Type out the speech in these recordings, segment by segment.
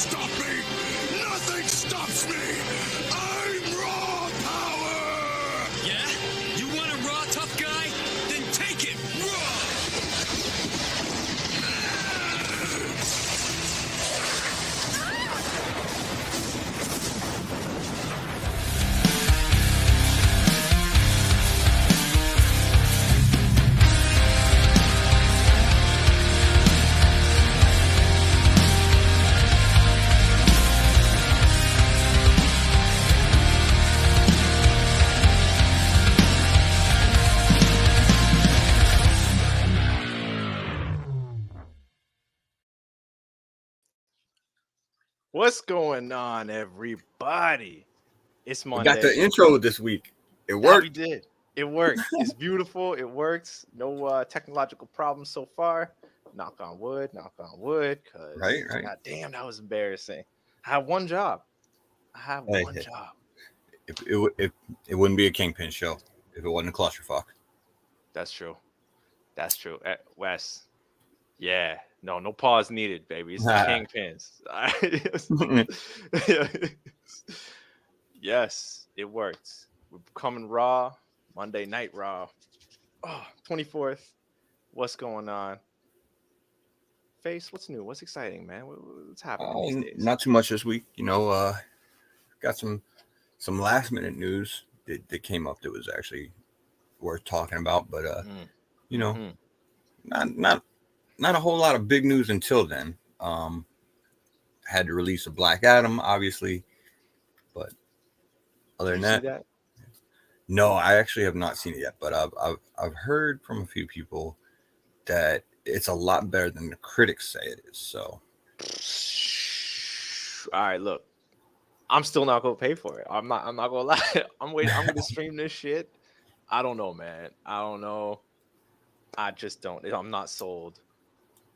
stop me! Nothing stops me! I'm raw power! Yeah? You want a raw tough guy? Then take it raw! What's going on, everybody? It's We Monday. got the intro this week. It Yeah, we worked. did. It worked. It's beautiful. It works. No technological problems so far. Knock on wood. Knock on wood. Cause Right. God damn, that was embarrassing. I have one job. Hey. Job. If it wouldn't be a Kingpin show if it wasn't a clusterfuck. That's true. That's true. Wes. Yeah. No pause needed, baby. It's the Kingpins. Yes, it worked. We're coming raw. Monday Night Raw. Oh, 24th. What's going on? Face, what's new? What's exciting, man? What's happening these days? Not too much this week. Got some last minute news that came up that was actually worth talking about. But not a whole lot of big news until then. Had to release a Black Adam, obviously, but other than that, no, I actually have not seen it yet. But I've heard from a few people that it's a lot better than the critics say it is. So, all right, look, I'm still not gonna pay for it. I'm not gonna lie. I'm gonna stream this shit. I don't know, man. I don't know. I just don't. I'm not sold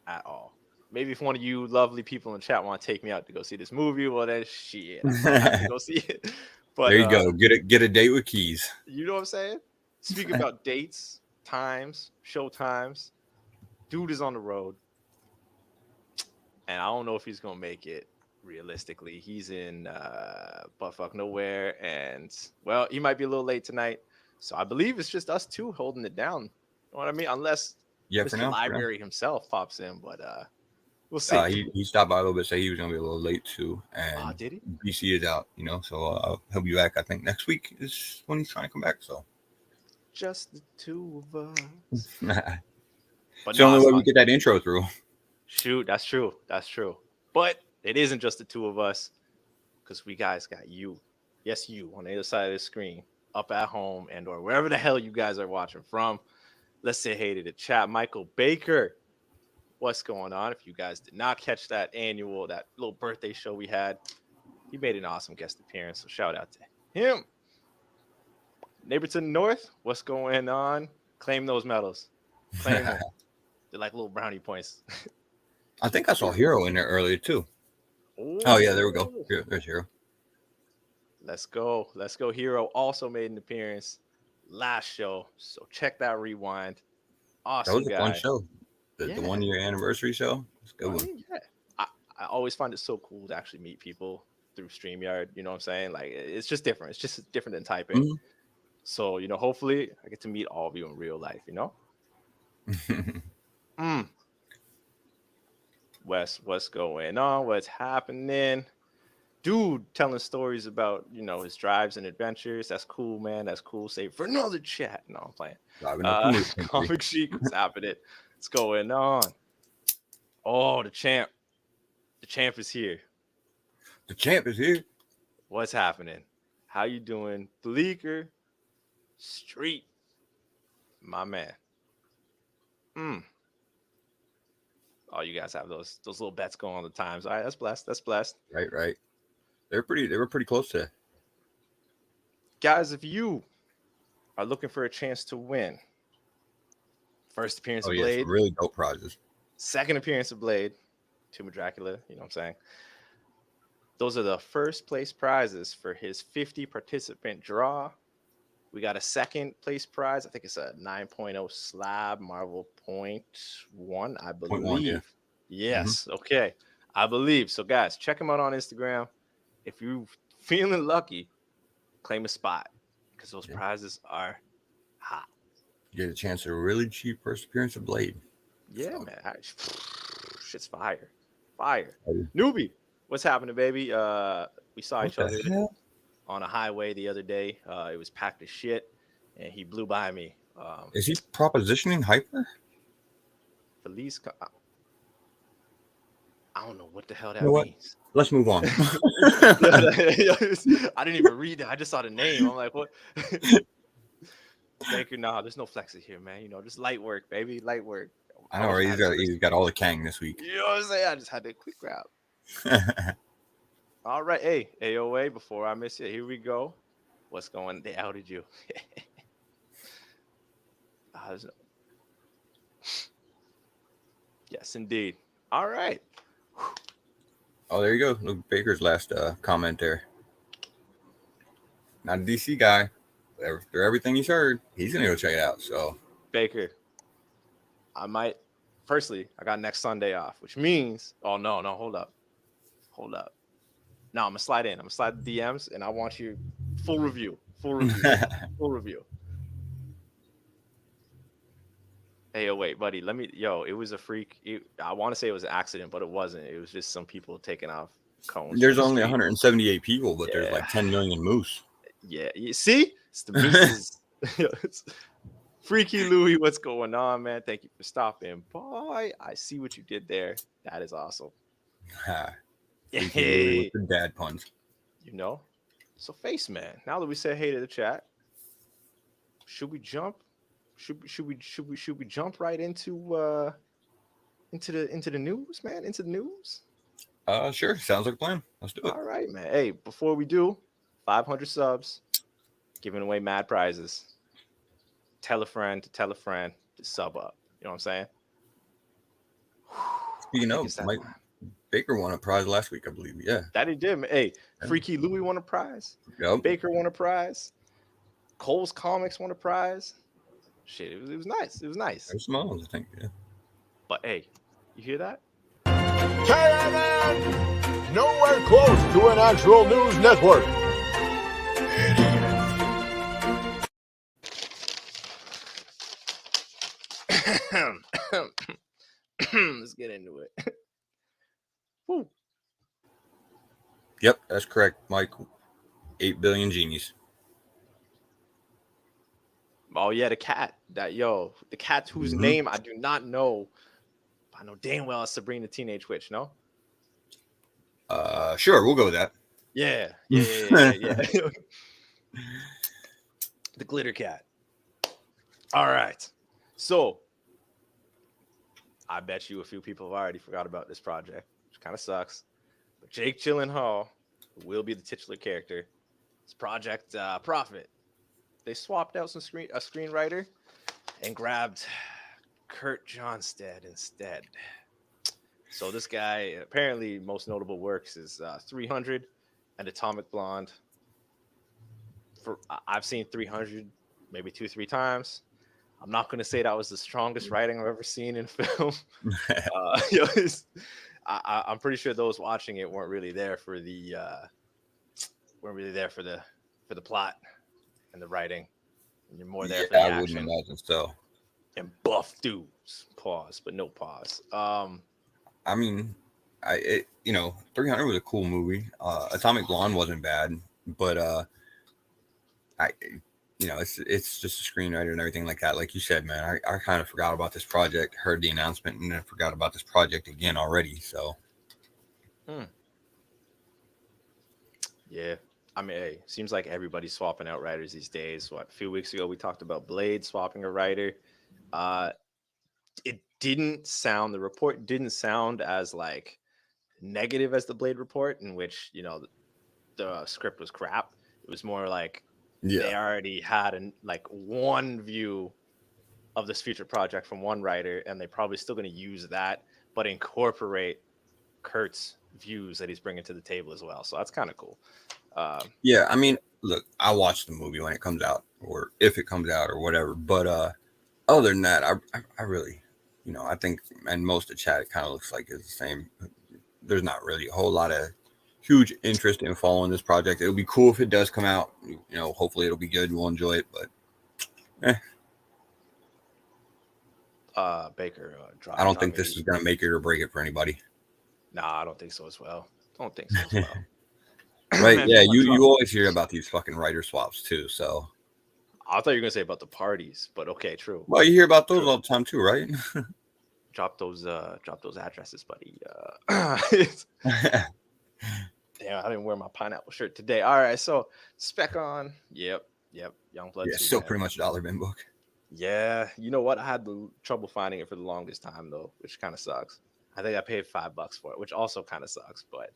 at all. Maybe if one of you lovely people in chat want to take me out to go see this movie, well, then shit, I have to go see it. But there you go. Get a date with Keys. You know what I'm saying? Speaking about dates, times, show times, dude is on the road, and I don't know if he's gonna make it. Realistically, he's in buttfuck nowhere, and well, he might be a little late tonight. So I believe it's just us two holding it down. You know what I mean? Unless Mr. Library himself pops in, but we'll see. He stopped by a little bit, say he was gonna be a little late too, and did he? BC is out, so he'll be back. I think next week is when he's trying to come back. So just the two of us. But it's the only way we get that intro through. Shoot, that's true. But it isn't just the two of us, because we guys got you. Yes, you on the other side of the screen, up at home and or wherever the hell you guys are watching from. Let's say hey to the chat. Michael Baker, what's going on? If you guys did not catch that little birthday show we had, he made an awesome guest appearance. So shout out to him. Neighbor to the north, what's going on? Claim those medals. Claim them. They're like little brownie points. I think I saw Hero in there earlier too. Oh yeah, there we go. There's Hero. Let's go, Hero. Also made an appearance last show, so check that rewind. Awesome. That was a guy. fun show. The 1 year anniversary show. It's a good one. Yeah. I always find it so cool to actually meet people through StreamYard. You know what I'm saying? Like, it's just different. It's just different than typing. Mm-hmm. So, hopefully I get to meet all of you in real life, Wes, what's going on? What's happening? Dude telling stories about, his drives and adventures. That's cool, man. That's cool. Save for another chat. No, I'm playing. Comic Chic, what's happening? What's going on? Oh, the champ. The champ is here. The champ is here. What's happening? How you doing? Bleeker Street. My man. Oh, you guys have those little bets going all the times. All right, that's blessed. Right. They were pretty close to it. Guys, if you are looking for a chance to win, first appearance of Blade. Some really dope prizes. Second appearance of Blade, Tomb of Dracula, you know what I'm saying? Those are the first place prizes for his 50 participant draw. We got a second place prize. I think it's a 9.0 slab Marvel .1, I believe. 0.1, yeah. Yes. Mm-hmm. Okay. I believe. So, guys, check him out on Instagram. If you're feeling lucky, claim a spot because those prizes are hot. You get a chance at a really cheap first appearance of Blade. Yeah, so. Man. Shit's fire. Fire. Newbie, what's happening, baby? We saw each other on a highway the other day. It was packed as shit, and he blew by me. Is he propositioning Hyper? Feliz. I don't know what the hell that means. Let's move on. I didn't even read that. I just saw the name. I'm like, what? Baker, nah, there's no flexes here, man. You know, just light work, baby. Light work. I know, right? He's got all the Kang this week. You know what I'm saying? I just had to quick grab. All right. Hey, AOA, before I miss it, here we go. What's going? They outed you. Yes, indeed. All right. Oh, there you go. Luke Baker's last comment there. Not a DC guy. After everything he's heard, he's going to go check it out. So, Baker, I might. Firstly, I got next Sunday off, which means, oh, no, hold up. No, I'm going to slide in. I'm going to slide the DMs, and I want you full review. Full review. Hey, oh, wait, buddy. It was a freak. I want to say it was an accident, but it wasn't. It was just some people taking off cones. There's only 178 people, but there's like 10 million moose. Yeah. You see? It's the mooses. Freaky Louie, what's going on, man? Thank you for stopping. Boy, I see what you did there. That is awesome. Hey. With the dad puns. You know? So, Face Man, now that we said hey to the chat, should we jump? Should we jump right into the news, man? Into the news? Sure. Sounds like a plan. Let's do it. All right, man. Hey, before we do, 500 subs, giving away mad prizes. Tell a friend to sub up. You know what I'm saying? Speaking of, Mike Baker won a prize last week, I believe. Yeah. That he did, man. Hey, Freaky Louie won a prize. Yep. Baker won a prize. Cole's Comics won a prize. Shit, it was nice. It was nice. There's some others, I think, yeah. But hey, you hear that? KNN! Nowhere close to an actual news network. Let's get into it. Woo. Yep, that's correct, Mike. 8 billion genies. Oh yeah, the cat. The cat whose name I do not know. I know damn well it's Sabrina the Teenage Witch. No. Sure, we'll go with that. Yeah. The glitter cat. All right. So I bet you a few people have already forgot about this project, which kind of sucks. But Jake Gyllenhaal will be the titular character. It's Project Prophet. They swapped out a screenwriter and grabbed Kurt Johnstad instead. So this guy, apparently most notable works is 300 and Atomic Blonde. I've seen 300 maybe 2-3 times. I'm not going to say that was the strongest writing I've ever seen in film. I'm pretty sure those watching it weren't really there for the plot and the writing. And you're more there for the action. I wouldn't imagine so. And buff dudes. Pause, but no pause. I mean, 300 was a cool movie. Atomic Blonde wasn't bad, but it's just a screenwriter and everything like that. Like you said, man, I kind of forgot about this project, heard the announcement, and then forgot about this project again already. So, yeah. I mean, hey, seems like everybody's swapping out writers these days. A few weeks ago, we talked about Blade swapping a writer. The report didn't sound as like negative as the Blade report, in which, the script was crap. It was more like they already had one view of this future project from one writer, and they're probably still going to use that, but incorporate Kurt's views that he's bringing to the table as well. So that's kind of cool. Yeah, I mean, look, I watch the movie when it comes out, or if it comes out, or whatever. But other than that, I really, I think, and most of the chat, it kind of looks like it's the same. there's not really a whole lot of huge interest in following this project. It'll be cool if it does come out. Hopefully it'll be good. We'll enjoy it, but Baker I don't think this is gonna make it or break it for anybody. Nah, I don't think so as well. Don't think so as well. Right? Man, Yeah, you always hear about these fucking writer swaps too. So I thought you were gonna say about the parties, but okay, true. well, you hear about those all the time too, right? Drop those addresses, buddy. Damn, I didn't wear my pineapple shirt today. All right, so spec on. Yep. Youngblood. Yeah, still pretty much dollar bin book. Yeah, you know what? I had trouble finding it for the longest time though, which kind of sucks. I think I paid $5 for it, which also kind of sucks. But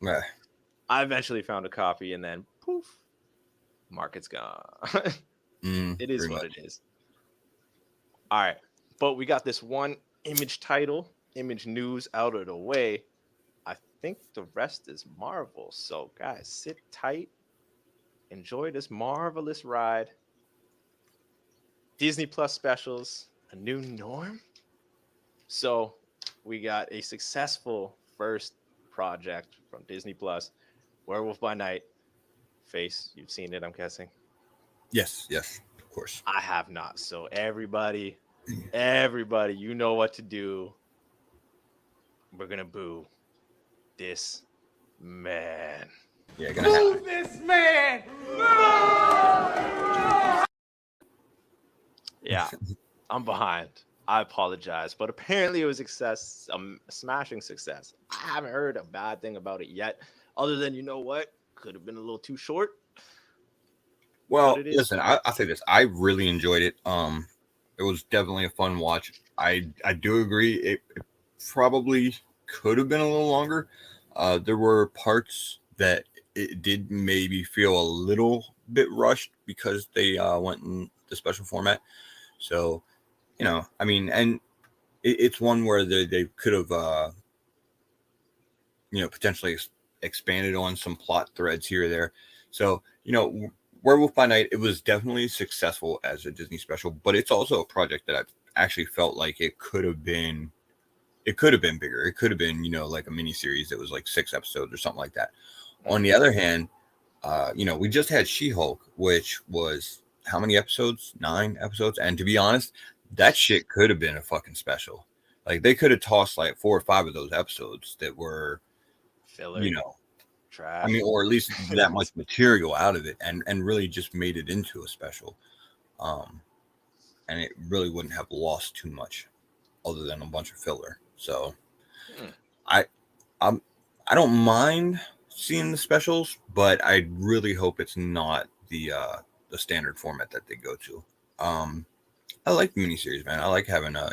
I eventually found a copy, and then poof, market's gone. It is what it is. All right, but we got this one image title, image news out of the way. I think the rest is Marvel. So guys, sit tight, enjoy this marvelous ride. Disney Plus specials, a new norm. So we got a successful first project from Disney Plus, Werewolf by Night. Face, you've seen it, I'm guessing. Yes, of course. I have not. So everybody, you know what to do. We're gonna boo this man. Yeah, boo this man. Yeah, I'm behind. I apologize, but apparently it was a success, a smashing success. I haven't heard a bad thing about it yet, other than, you know what, could have been a little too short. Well, listen, I say this. I really enjoyed it. It was definitely a fun watch. I do agree. It probably could have been a little longer. There were parts that it did maybe feel a little bit rushed because they went in the special format. So, I mean, and it's one where they could have, potentially expanded on some plot threads here or there. So, Werewolf by Night, it was definitely successful as a Disney special, but it's also a project that I actually felt like it could have been bigger. It could have been, like a mini series that was like 6 episodes or something like that. On the other hand, we just had She-Hulk, which was how many episodes? 9 episodes. And to be honest, that shit could have been a fucking special. Like they could have tossed like 4 or 5 of those episodes that were filler, trash. I mean, or at least that much material out of it and really just made it into a special. And it really wouldn't have lost too much other than a bunch of filler. So I don't mind seeing the specials, but I really hope it's not the standard format that they go to. I like the miniseries, man. I like having a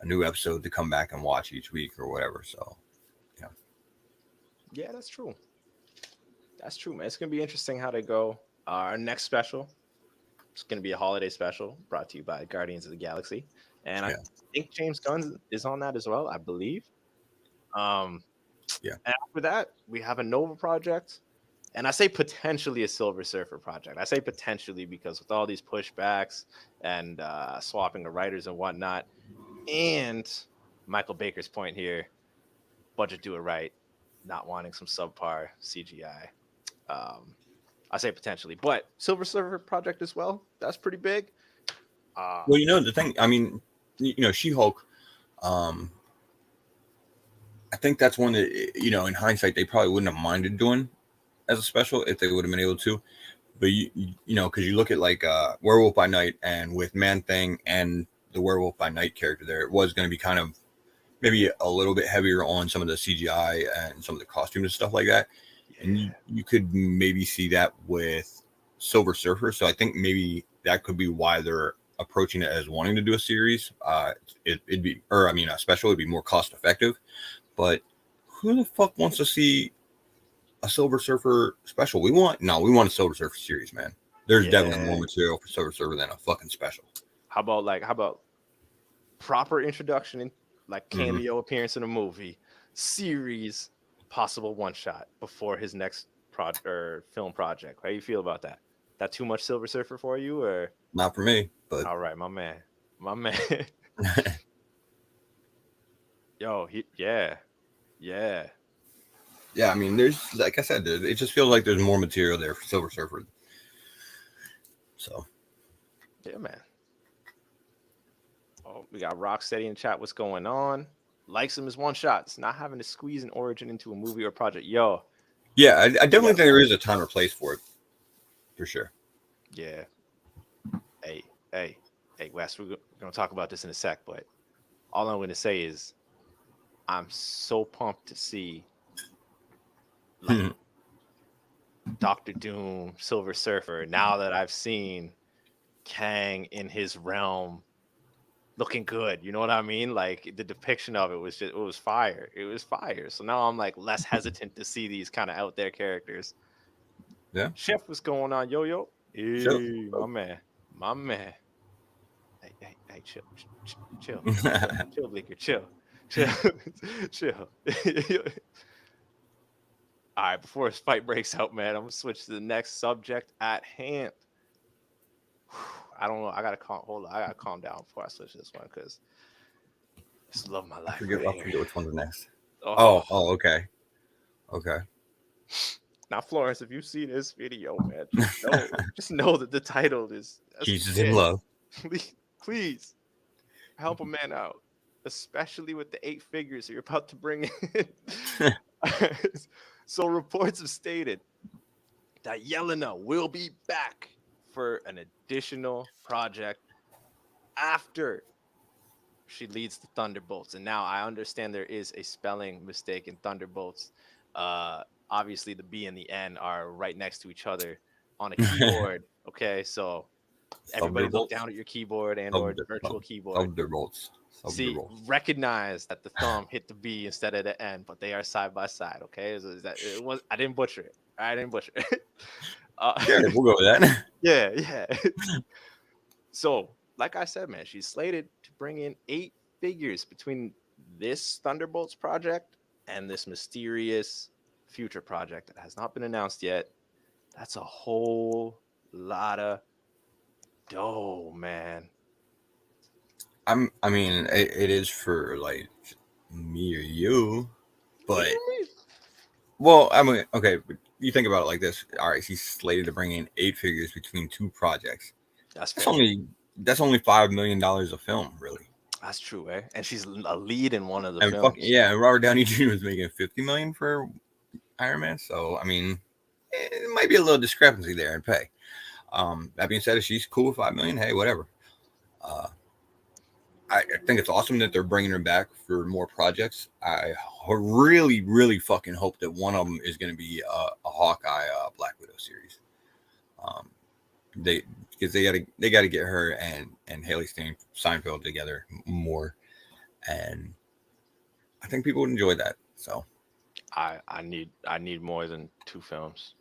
new episode to come back and watch each week or whatever. So yeah, that's true. That's true, man. It's gonna be interesting how they go. Our next special, it's gonna be a holiday special brought to you by Guardians of the Galaxy, and I think James Gunn is on that as well, I believe. And after that, we have a Nova project, and I say potentially a Silver Surfer project. I say potentially because with all these pushbacks and swapping of writers and whatnot, and Michael Baker's point here, budget do it right, not wanting some subpar CGI. I say potentially, but Silver Surfer project as well. That's pretty big. Well, the thing, I mean, She-Hulk, I think that's one that, in hindsight, they probably wouldn't have minded doing as a special if they would have been able to. But, because you look at like Werewolf by Night, and with Man-Thing and the Werewolf by Night character there, it was going to be kind of maybe a little bit heavier on some of the CGI and some of the costumes and stuff like that. And you could maybe see that with Silver Surfer. So I think maybe that could be why they're approaching it as wanting to do a series. It'd be, a special would be more cost effective. But who the fuck wants to see a Silver Surfer special? We want a Silver Surfer series, man. There's definitely more material for Silver Surfer than a fucking special. How about proper introduction and like cameo appearance in a movie, series, possible one shot before his next film project? How do you feel about that? That too much Silver Surfer for you, or not for me? But all right, my man. Yo, yeah. Yeah, I mean, there's, like I said, it just feels like there's more material there for Silver Surfer. So, Yeah, man. Oh, we got Rocksteady in chat. What's going on? Likes him as one shots, not having to squeeze an origin into a movie or project. Yo, yeah, I definitely think there is a time or place for it, for sure. yeah. Hey, Wes, we're gonna talk about this in a sec, but all I'm gonna say is I'm so pumped to see like Doctor Doom, Silver Surfer. Now that I've seen Kang in his realm looking good, you know what I mean? Like the depiction of it was it was fire. It was fire. So now I'm like less hesitant to see these kind of out there characters. Yeah. Chef, what's going on, yo? Sure. Hey, my man. Hey, chill, Bleaker, chill. Chill. All right, before this fight breaks out, man, I'm gonna switch to the next subject at hand. I don't know. I gotta calm down before I switch this one because I just love my life. I forget which one's the next. Oh, Okay. Now, Florence, if you see this video, man, just know that the title is Jesus in Love. Please help a man out, especially with the 8 figures you're about to bring in. So reports have stated that Yelena will be back for an additional project after she leads the Thunderbolts. And now I understand there is a spelling mistake in Thunderbolts. Obviously, the B and the N are right next to each other on a keyboard. Okay, so everybody look down at your keyboard and or virtual keyboard. Thunderbolts. See, recognize that the thumb hit the B instead of the N, but they are side by side. Okay, I didn't butcher it. I didn't butcher it. Yeah, we'll go with that. Yeah. So, like I said, man, she's slated to bring in 8 figures between this Thunderbolts project and this mysterious future project that has not been announced yet. That's a whole lot of dough, man. I mean, it is for like me or you, but well, I mean, okay, you think about it like this. All right, she's slated to bring in 8 figures between 2 projects. That's only $5 million a film, really. That's true, eh? And she's a lead in one of the films. And Robert Downey Jr. was making $50 million for Iron Man, so I mean, it might be a little discrepancy there in pay. That being said, if she's cool with $5 million, hey, whatever. I think it's awesome that they're bringing her back for more projects. I really, really fucking hope that one of them is going to be a Hawkeye Black Widow series. They got to get her and Haley Steinfeld together more, and I think people would enjoy that. So I need more than 2 films.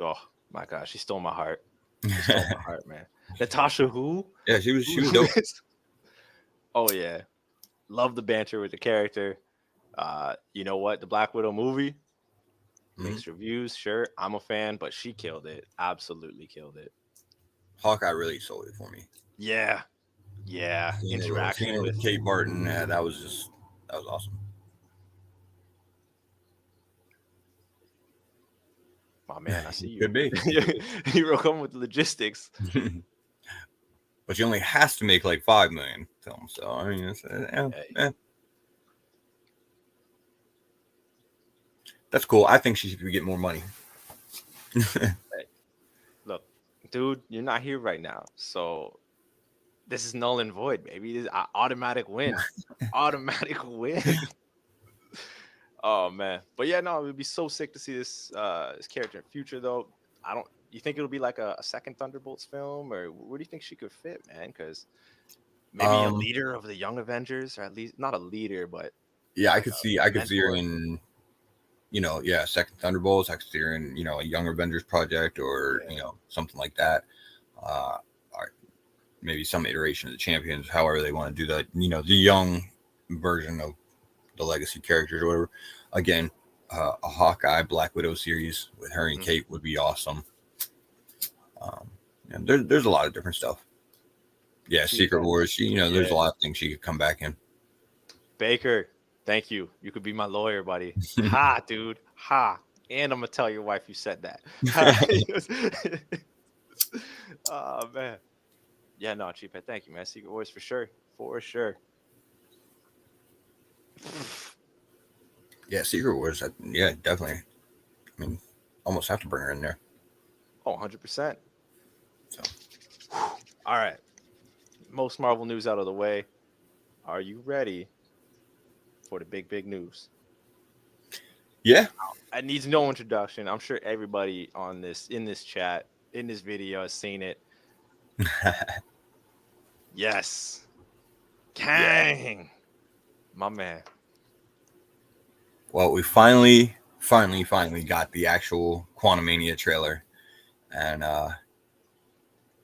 Oh my God, she stole my heart. She stole my heart, man. Natasha, who? Yeah, she was dope. Oh yeah, love the banter with the character. You know what? The Black Widow movie, mixed reviews. Sure, I'm a fan, but she killed it. Absolutely killed it. Hawkeye really sold it for me. Yeah. Interaction with Kate Barton. That was awesome. My man, I see you. Could be. You were coming with the logistics. But she only has to make like 5 million films. So I mean, that's cool. I think she should get more money. Hey, look, dude, you're not here right now, so this is null and void, baby. This is an automatic win. Automatic win. Oh man, but yeah, no, it would be so sick to see this character in future though. You think it'll be like a second Thunderbolts film, or where do you think she could fit, man? Because maybe a leader of the Young Avengers, or at least not a leader, but yeah, I could see her in, second Thunderbolts. I could see her in, a Young Avengers project, or something like that. Maybe some iteration of the Champions, however they want to do that. The young version of the legacy characters or whatever. Again, a Hawkeye Black Widow series with her and Kate would be awesome. And there's a lot of different stuff. Yeah, Secret Wars. There's a lot of things she could come back in. Baker, thank you. You could be my lawyer, buddy. Ha, dude. Ha. And I'm gonna tell your wife you said that. Oh man. Yeah, no, Cheap. Thank you, man. Secret Wars for sure. For sure. Yeah, Secret Wars. Yeah, definitely. I mean, almost have to bring her in there. Oh, 100%. So All right. Most Marvel news out of the way. Are you ready for the big news? yeah, It needs no introduction. I'm sure everybody on this in this chat, in this video has seen it. Yes. Kang. My man. well, we finally got the actual Quantumania trailer, and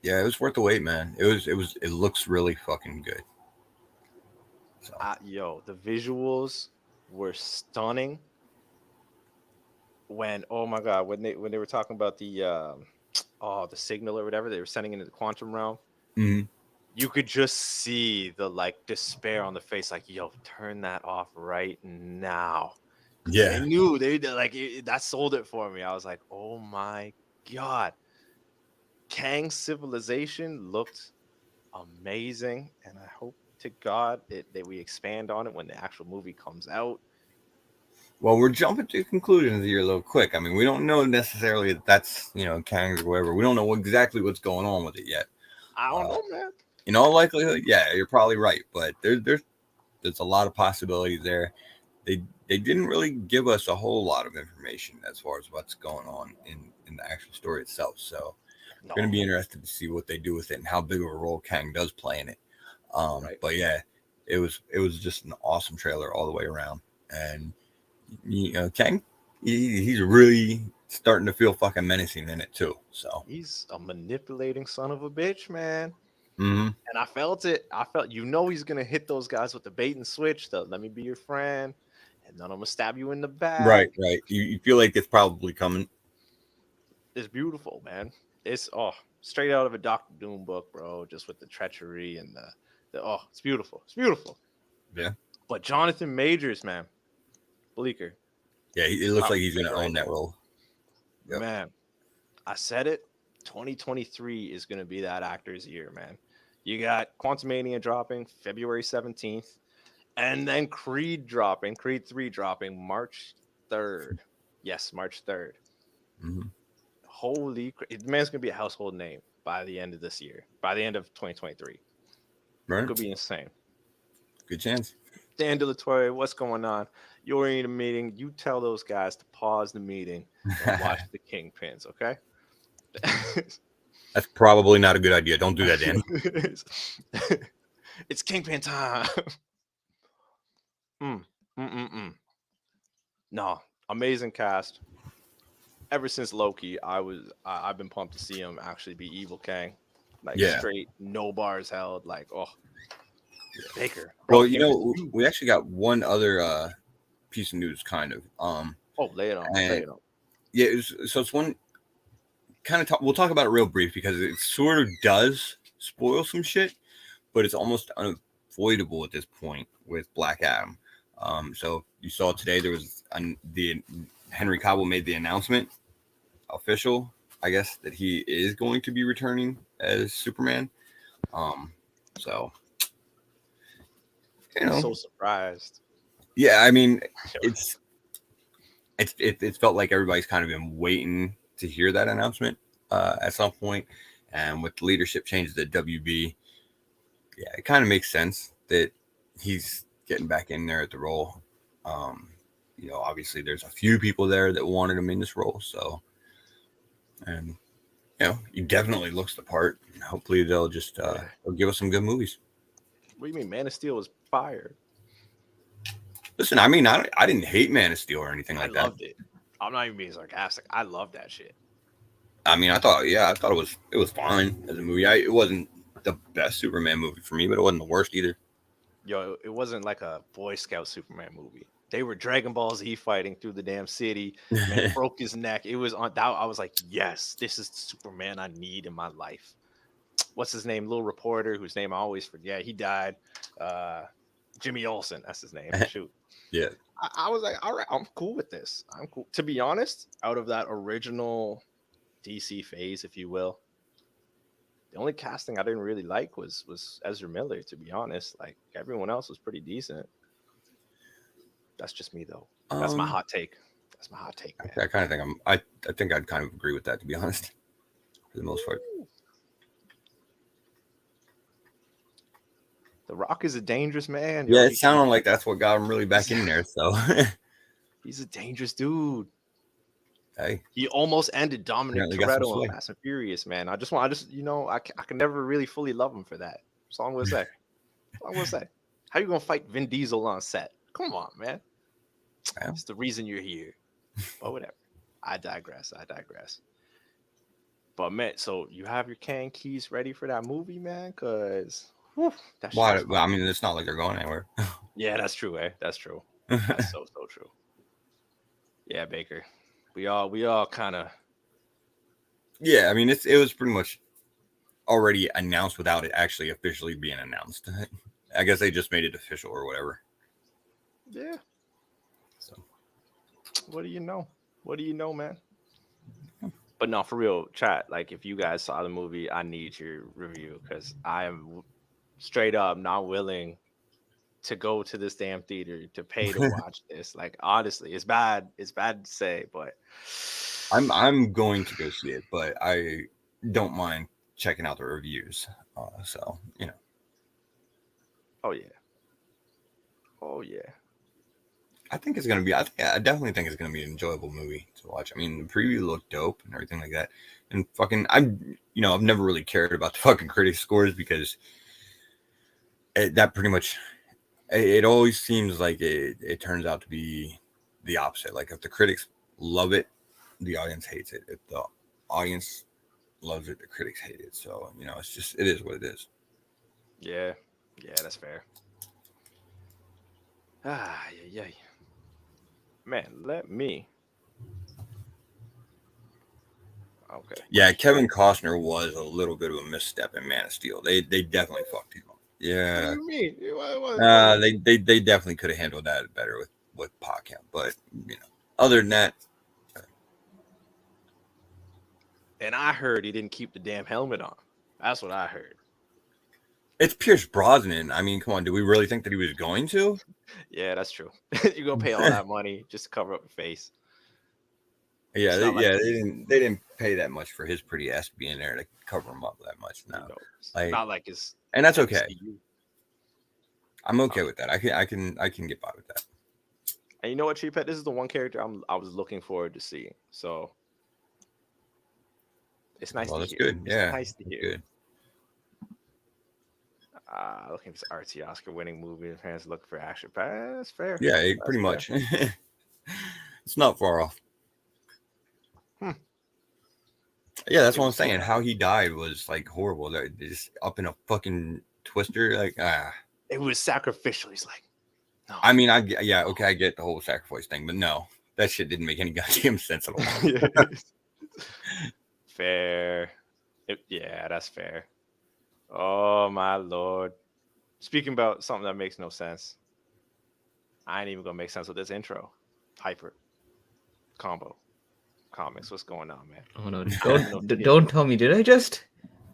yeah, it was worth the wait, man. It looks really fucking good. So Yo, the visuals were stunning. When oh my god, when they were talking about the the signal or whatever they were sending into the quantum realm, mhm. you could just see the like despair on the face, like, yo, turn that off right now. Because they Yeah, knew that sold it for me. I was like, oh my god. Kang's civilization looked amazing, and I hope to God that we expand on it when the actual movie comes out. well, we're jumping to conclusions here a little quick. I mean, we don't know necessarily that that's Kangs or whatever. We don't know exactly what's going on with it yet. I don't know, man. In all likelihood, yeah, you're probably right, but there's a lot of possibilities there. They didn't really give us a whole lot of information as far as what's going on in the actual story itself. So No, going to be interested to see what they do with it and how big of a role Kang does play in it. right? But yeah, it was just an awesome trailer all the way around, and Kang, he's really starting to feel fucking menacing in it too. So He's a manipulating son of a bitch, man. mhm. And I felt it. He's gonna hit those guys with the bait and switch. The let me be your friend, and then I'm gonna stab you in the back. Right. You feel like it's probably coming. It's beautiful, man. It's straight out of a Doctor Doom book, bro. Just with the treachery and the it's beautiful. It's beautiful. Yeah, But Jonathan Majors, man, Bleecker, yeah. It looks I'll like he's say going it to right own that now, role. Yep. man. I said it. 2023 is gonna be that actor's year, man. You got Quantumania dropping February 17th. And then Creed 3 dropping March 3rd. Yes, March 3rd. Mm-hmm. The man's going to be a household name by the end of this year, by the end of 2023. Right. Could be insane. Good chance. Dan DeLatorre, what's going on? You're in a meeting. You tell those guys to pause the meeting and watch the Kingpins, okay? That's probably not a good idea. Don't do that, Dan. It's Kingpin time. mm, mm, mm, mm. No, amazing cast. Ever since Loki, I've been pumped to see him actually be Evil Kang, like Yeah. straight no bars held. Like Baker. Bro, Well, Kingpin's we actually got one other piece of news, kind of. lay it on. Yeah, it's one kind of. We'll talk about it real brief because it sort of does spoil some shit, but it's almost unavoidable at this point with Black Adam. So you saw today there was the Henry Cavill made the announcement, official, I guess, that he is going to be returning as Superman. So I'm so surprised. Yeah, I mean, it's felt like everybody's kind of been waiting to hear that announcement at some point, and with the leadership changes at WB, yeah, it kind of makes sense that he's getting back in there at the role. Obviously there's a few people there that wanted him in this role, so, and he definitely looks the part. Hopefully they'll just they'll give us some good movies. What do you mean? Man of Steel was fire. Listen, I mean, I didn't hate Man of Steel or anything like that. I loved it. I'm not even being sarcastic. I love that shit. I mean, I thought it was fine as a movie. It wasn't the best Superman movie for me, but it wasn't the worst either. Yo, it wasn't like a Boy Scout Superman movie. They were Dragon Ball Z fighting through the damn city. Man broke his neck. It was on that. I was like, yes, this is the Superman I need in my life. What's his name? Little reporter whose name I always forget. He died. Jimmy Olsen, that's his name. Shoot. Yeah. I was like, all right, I'm cool with this. I'm cool. To be honest, out of that original DC phase, if you will, the only casting I didn't really like was Ezra Miller. To be honest, like everyone else was pretty decent. That's just me though. That's my hot take. That's my hot take, man. I kind of think I think I'd kind of agree with that, to be honest, for the most part. The Rock is a dangerous man. Yeah, it sounded like that's what got him really back in there. So he's a dangerous dude. Hey, he almost ended Dominic apparently got some Toretto sway. on Fast and Furious, man. I can never really fully love him for that. That's all I'm gonna say. That's all I'm gonna say. How you gonna fight Vin Diesel on set? Come on, man. Yeah. It's the reason you're here. But whatever. I digress. But man, so you have your can keys ready for that movie, man? Cause why? I mean, it's not like they're going anywhere. Yeah, that's true, eh? That's true. That's so true. Yeah, Baker. We all kind of. Yeah, I mean, it was pretty much already announced without it actually officially being announced. I guess they just made it official or whatever. Yeah. So, what do you know? What do you know, man? But no, for real, chat. Like, if you guys saw the movie, I need your review because I am straight up not willing to go to this damn theater to pay to watch this. Like, honestly, it's bad. It's bad to say, but I'm going to go see it, but I don't mind checking out the reviews. So you know. Oh yeah. I think it's gonna be. I definitely think it's gonna be an enjoyable movie to watch. I mean, the preview looked dope and everything like that. And fucking, I've never really cared about the fucking critic scores because that pretty much. It always seems like it turns out to be the opposite. Like if the critics love it, the audience hates it. If the audience loves it, the critics hate it. So it is what it is. Yeah, that's fair. Yeah. Man, let me. Okay. Yeah, Kevin Costner was a little bit of a misstep in Man of Steel. They definitely fucked him up. Yeah. What do you mean? What? They definitely could have handled that better with Pacquiao. But other than that. And I heard he didn't keep the damn helmet on. That's what I heard. It's Pierce Brosnan. I mean, come on. Do we really think that he was going to? Yeah, that's true. You're gonna pay all that money just to cover up your face. Yeah, they didn't pay that much for his pretty ass to be in there to cover him up that much. No, not like his. And that's okay. MCU. I'm okay with that. I can get by with that. And you know what, Cheaphead? This is the one character I was looking forward to seeing. So it's nice. Well, to that's hear. good. Yeah, it's nice to hear. Good. Looking for RT Oscar winning movie. Fans looking for action. That's fair. Yeah, pretty much. It's not far off. Yeah, that's what I'm saying. How he died was like horrible. They're just up in a fucking twister. Like, It was sacrificial. He's like, no. I mean, I get the whole sacrifice thing, but no, that shit didn't make any goddamn sense at all. Fair. Yeah, that's fair. Oh my lord. Speaking about something that makes no sense, I ain't even gonna make sense with this intro. Hyper combo comics. What's going on, man? Oh no! Don't tell me. Did I just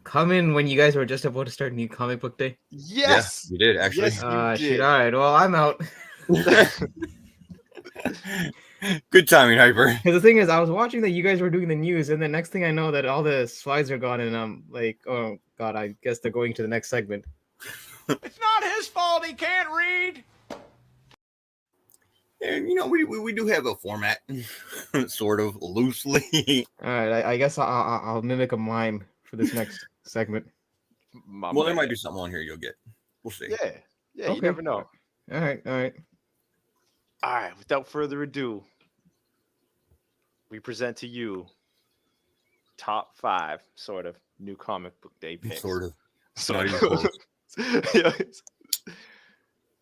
come in when you guys were just about to start a new comic book day? Yes, you did actually. Yes, you shit. All right. Well, I'm out. Good timing, Hyper. Because the thing is, I was watching that you guys were doing the news, and the next thing I know that all the slides are gone, and I'm like, oh god, I guess they're going to the next segment. It's not his fault he can't read. And we do have a format, sort of loosely. All right, I guess I'll mimic a mime for this next segment. Well, there might be something on here you'll get. We'll see. Yeah, Okay. You never know. All right. All right, without further ado, we present to you top 5 sort of new comic book day picks. Sort of.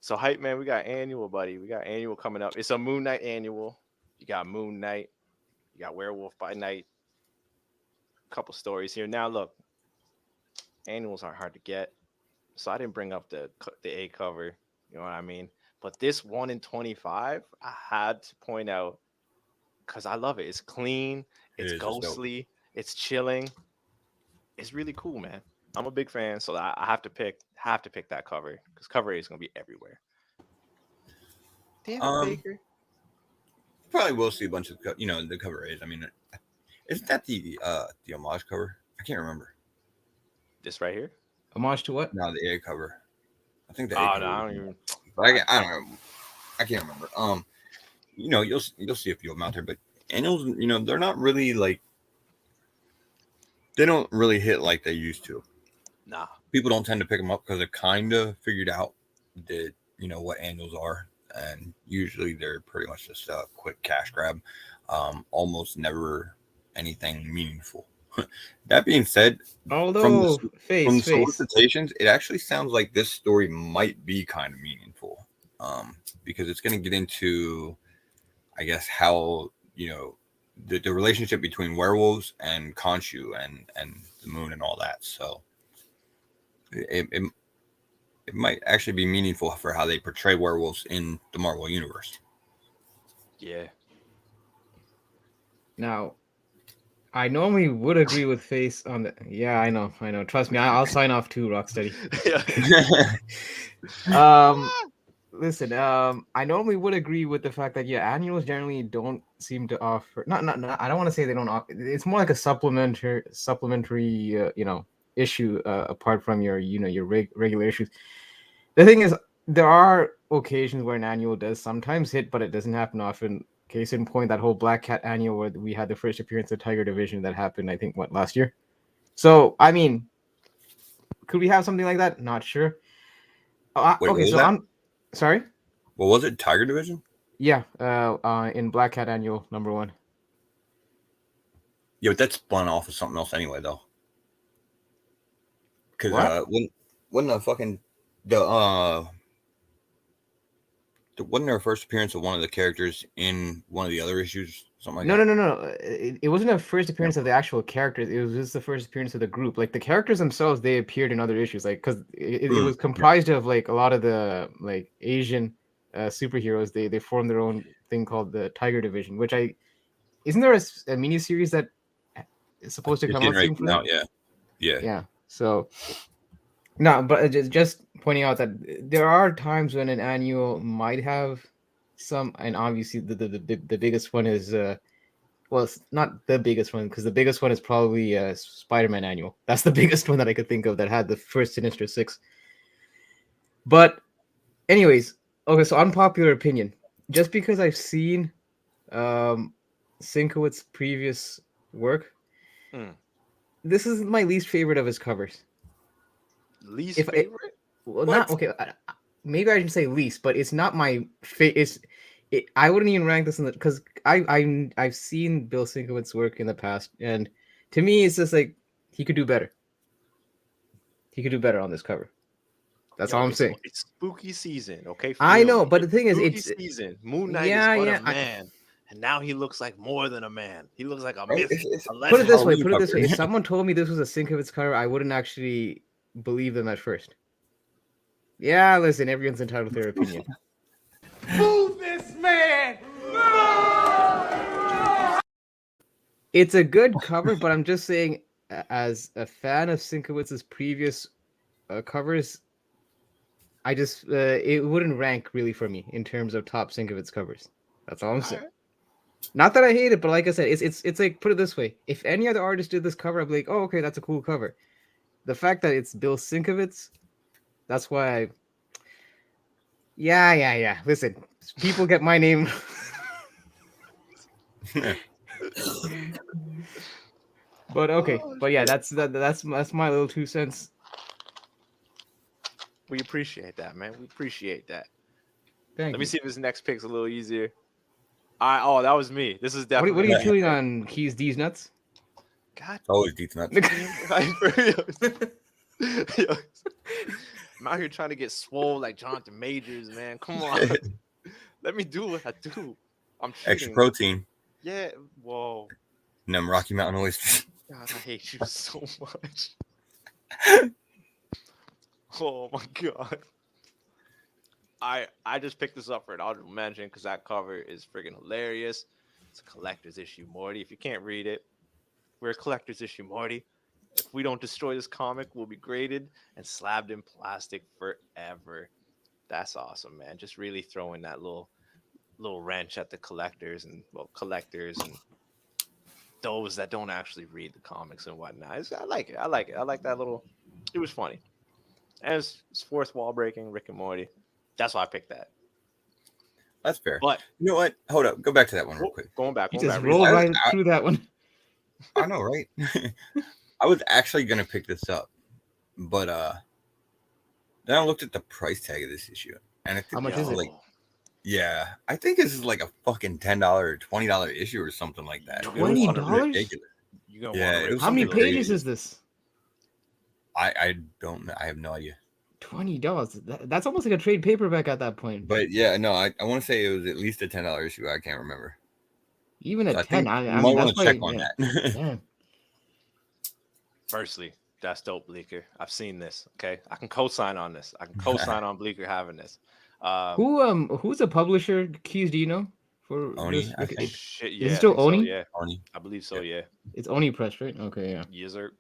So hype, man, we got annual, buddy. We got annual coming up. It's a Moon Knight annual. You got Moon Knight. You got Werewolf by Night. A couple stories here. Now, look, annuals aren't hard to get, so I didn't bring up the A cover. You know what I mean? But this 1 in 25, I had to point out because I love it. It's clean, it's It is just dope. ghostly, it's chilling. It's really cool, man. I'm a big fan, so I have to pick that cover because cover A is gonna be everywhere. Damn it, Um, Baker. probably will see a bunch of the cover A's. I mean, isn't that the homage cover? I can't remember. This right here. Homage to what? No, the A cover. I think the A Oh cover. no, I Was don't even. but I don't know. I can't remember. You'll see a few of them out there, but annuals, they're not really like they don't really hit like they used to. Nah. People don't tend to pick them up because they're kind of figured out that what annuals are, and usually they're pretty much just a quick cash grab. Almost never anything meaningful. That being said, Although from face. solicitations, it actually sounds like this story might be kind of meaningful, because it's going to get into, I guess, how the relationship between werewolves and Khonshu and the moon and all that. So it might actually be meaningful for how they portray werewolves in the Marvel universe. Yeah. Now, I normally would agree with Face on the. Yeah, I know. Trust me, I'll sign off too, Rocksteady. Listen. I normally would agree with the fact that annuals generally don't seem to offer. Not. I don't want to say they don't offer. It's more like a supplementary, issue apart from your regular issues. The thing is, there are occasions where an annual does sometimes hit, but it doesn't happen often. Case in point, that whole Black Cat annual where we had the first appearance of Tiger Division that happened, I think, last year. So, I mean, could we have something like that? Not sure. Wait, okay, so I'm sorry. What was it? Tiger Division? Yeah, in Black Cat annual #1. Yeah, but that's spun off of something else anyway, though. Because when the fucking wasn't there a first appearance of one of the characters in one of the other issues? Something like that? No. It wasn't a first appearance of the actual characters. It was just the first appearance of the group. Like the characters themselves, they appeared in other issues. Like because it was comprised of like a lot of the like Asian superheroes. They formed their own thing called the Tiger Division. Which isn't there a mini series that is supposed to come out soon for that? Yeah. So no, but just pointing out that there are times when an annual might have some, and obviously the biggest one is well, it's not the biggest one because the biggest one is probably Spider-Man annual. That's the biggest one that I could think of that had the first Sinister Six. But anyways, okay, so unpopular opinion. Just because I've seen Sinkowitz's previous work, this is my least favorite of his covers. Least favorite? Not okay. Maybe I should say least, but it's not my favorite. I wouldn't even rank this in the because I've seen Bill Sinkowitz's work in the past, and to me, it's just like he could do better. He could do better on this cover. That's all I'm saying. It's spooky season, okay? I know, but the thing is, spooky it's season. Moon Knight is but a man, and now he looks like more than a man. He looks like a myth. Put it this way. If someone told me this was a Sinkowitz cover, I wouldn't actually believe them at first. Yeah, listen, everyone's entitled to their opinion. Move this man! It's a good cover, but I'm just saying, as a fan of Sinkowitz's previous covers, I just it wouldn't rank really for me in terms of top Sinkowitz covers. That's all I'm saying. Not that I hate it, but like I said, it's like, put it this way: if any other artist did this cover, I'd be like, oh, okay, that's a cool cover. The fact that it's Bill Sinkowitz, that's why I. Yeah. Listen, people get my name. But okay, but yeah, that's my little 2 cents. We appreciate that, man. We appreciate that. Let me see if this next pick's a little easier. Oh, that was me. This is definitely. What are you chewing on? Keys D's nuts? God. Always D's nuts. I'm out here trying to get swole like Jonathan Majors, man. Come on. Let me do what I do. I'm cheating. Extra protein. Yeah. Whoa. And them Rocky Mountain oysters. God, I hate you so much. Oh my God. I just picked this up for an honorable mention because that cover is friggin' hilarious. It's a collector's issue, Morty. If you can't read it, we're a collector's issue, Morty. If we don't destroy this comic, we'll be graded and slabbed in plastic forever. That's awesome, man. Just really throwing that little wrench at the collectors and collectors and those that don't actually read the comics and whatnot. I like it. I like it. I like that little. It was funny. And it's fourth wall breaking, Rick and Morty. That's why I picked that. That's fair. But you know what? Hold up. Go back to that one real quick. Going back. You just rolled right through that one. I know, right? I was actually gonna pick this up, but then I looked at the price tag of this issue, and I think How much is it? like, yeah, I think this is like a fucking $10 or $20 issue or something like that. $20? Ridiculous. Yeah. It was How many something pages crazy. is this? I don't know. I have no idea. $20. That's almost like a trade paperback at that point. But yeah, no, I want to say it was at least a $10 issue. I can't remember. Even So at I 10, think I you mean, might that's want to check probably- on yeah. that. Yeah. Firstly, that's dope, Bleecker. I've seen this. Okay, I can co-sign on this. I can co-sign on Bleecker having this. Who's the publisher? Keys, do you know? For Oni, this? I think. Shit, Is yeah. it still I think so, Oni? yeah, Oni. I believe so. Yeah. It's Oni Press, right? Okay, yeah. Yes, sir.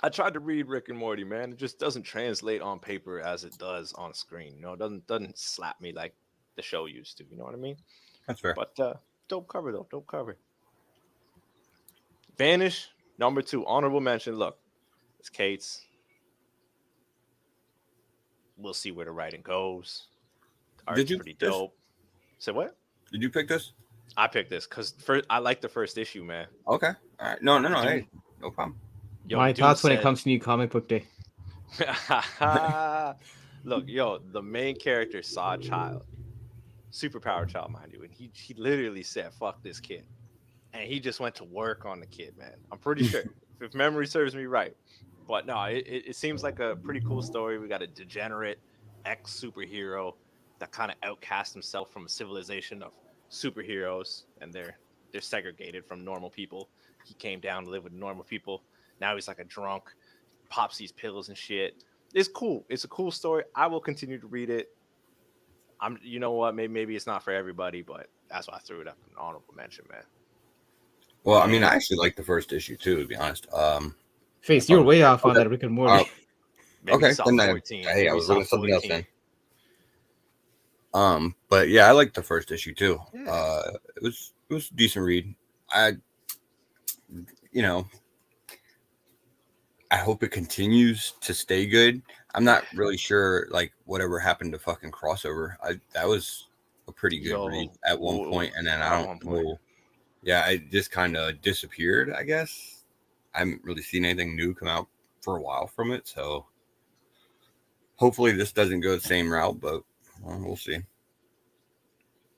I tried to read Rick and Morty, man. It just doesn't translate on paper as it does on screen. You know, it doesn't slap me like the show used to. You know what I mean? That's fair. But dope cover though. Dope cover. Vanish number 2, honorable mention. Look, it's Kate's. We'll see where the writing goes. The art's Did you pretty pick this? dope. Say what? Did you pick this? I picked this because I like the first issue, man. Okay. All right. No. Dude. Hey, no problem. Yo, My dude thoughts when it said- comes to New Comic Book Day. Look, yo, the main character saw a child, superpower child, mind you, and he literally said, "Fuck this kid," and he just went to work on the kid, man. I'm pretty sure, if memory serves me right. But no, it seems like a pretty cool story. We got a degenerate ex-superhero that kind of outcast himself from a civilization of superheroes, and they're segregated from normal people. He came down to live with normal people. Now he's like a drunk, pops these pills and shit. It's cool. It's a cool story. I will continue to read it. You know what? Maybe it's not for everybody, but that's why I threw it up an honorable mention, man. Well, I mean, I actually like the first issue too, to be honest. Face, you're way off on okay. that Rick and Morty. Maybe Okay, South then 14. hey, I Maybe was looking at South something else 14. then. But yeah, I liked the first issue too. Yeah. It was a decent read. I hope it continues to stay good. I'm not really sure, like, whatever happened to fucking Crossover. That was a pretty good read at one point, and then I don't know. Yeah, it just kind of disappeared, I guess. I haven't really seen anything new come out for a while from it, so hopefully this doesn't go the same route, but we'll see.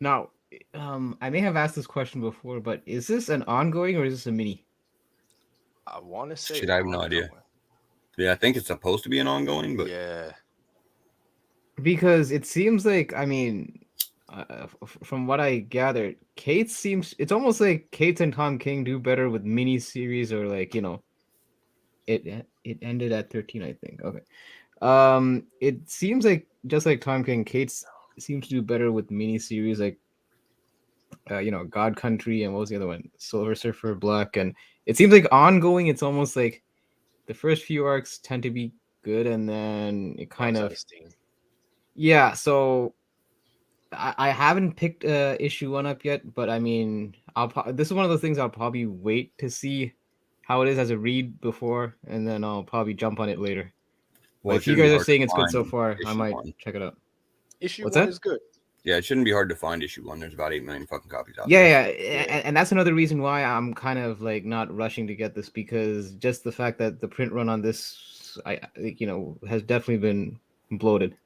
Now, I may have asked this question before, but is this an ongoing or is this a mini? I want to say. Shit, I have no idea. Yeah, I think it's supposed to be an ongoing, but Yeah. Because it seems like, I mean, from what I gathered, it's almost like Kate and Tom King do better with mini series, or like, it ended at 13, I think. Okay. It seems like just like Tom King, Kate seems to do better with mini series, like God Country, and what was the other one? Silver Surfer, Black. And it seems like ongoing, it's almost like the first few arcs tend to be good, and then it kind of yeah. So I haven't picked issue 1 up yet, but I mean, this is one of those things I'll probably wait to see how it is as a read before, and then I'll probably jump on it later. Well, if you guys are saying it's good so far, I might check it out. Issue What's 1 that? is good. yeah, it shouldn't be hard to find issue 1. There's about 8 million fucking copies out Yeah, there. and that's another reason why I'm kind of like not rushing to get this, because just the fact that the print run on this, has definitely been bloated.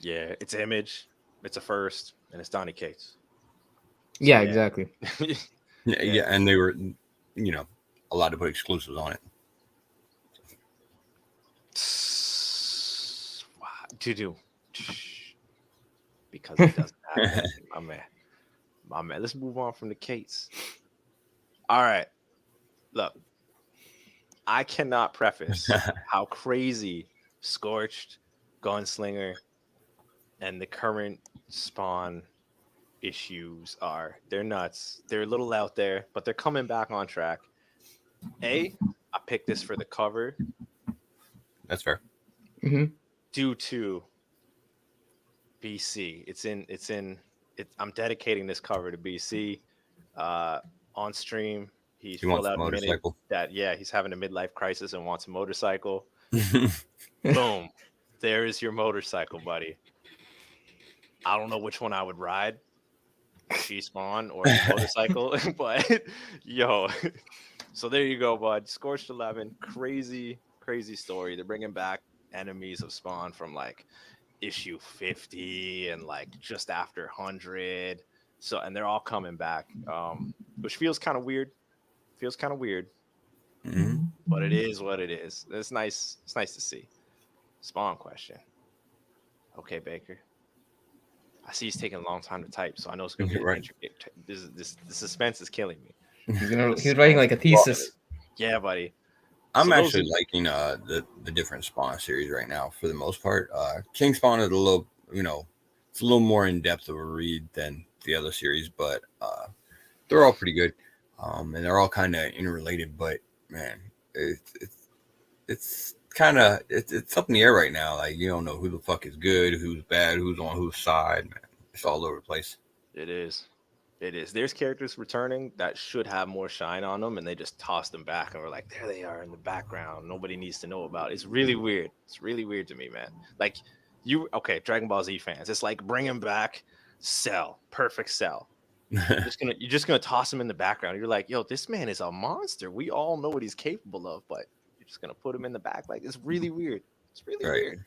Yeah, it's Image, it's a first, and it's Donny Cates. Yeah, exactly. Yeah, and they were, allowed to put exclusives on it. To do. Because it doesn't happen. My man. Let's move on from the Cates. All right. Look, I cannot preface how crazy Scorched, Gunslinger, And the current Spawn issues they're nuts. They're a little out there, but they're coming back on track. I picked this for the cover. That's fair. Mm-hmm. Due to BC. I'm dedicating this cover to BC. On stream, he wants filled a out a minute motorcycle. that he's having a midlife crisis and wants a motorcycle. Boom. There is your motorcycle, buddy. I don't know which one I would ride. Spawn or the motorcycle, but yo. So there you go, bud. Scorched 11. Crazy story. They're bringing back enemies of Spawn from like issue 50 and like just after 100. So, and they're all coming back, which feels kind of weird. Mm-hmm. But it is what it is. It's nice to see. Spawn question. Okay, Baker. I see he's taking a long time to type, so I know it's gonna be Right. intricate. The suspense is killing me. He's writing like a thesis. Yeah, buddy. I'm So those actually liking the different Spawn series right now for the most part. King Spawn is a little, it's a little more in depth of a read than the other series, but they're all pretty good, and they're all kind of interrelated. But man, it's kind of it's up in the air right now. Like you don't know who the fuck is good, who's bad, who's on whose side. Man, it's all over the place. It is. There's characters returning that should have more shine on them, and they just toss them back, and we're like, there they are in the background. Nobody needs to know about it. It's really weird. It's really weird to me, man. Like Dragon Ball Z fans. It's like bringing back Cell, perfect Cell. You're just gonna toss him in the background. You're like, yo, this man is a monster. We all know what he's capable of, but you're just gonna put him in the back. Like it's really weird. It's really weird.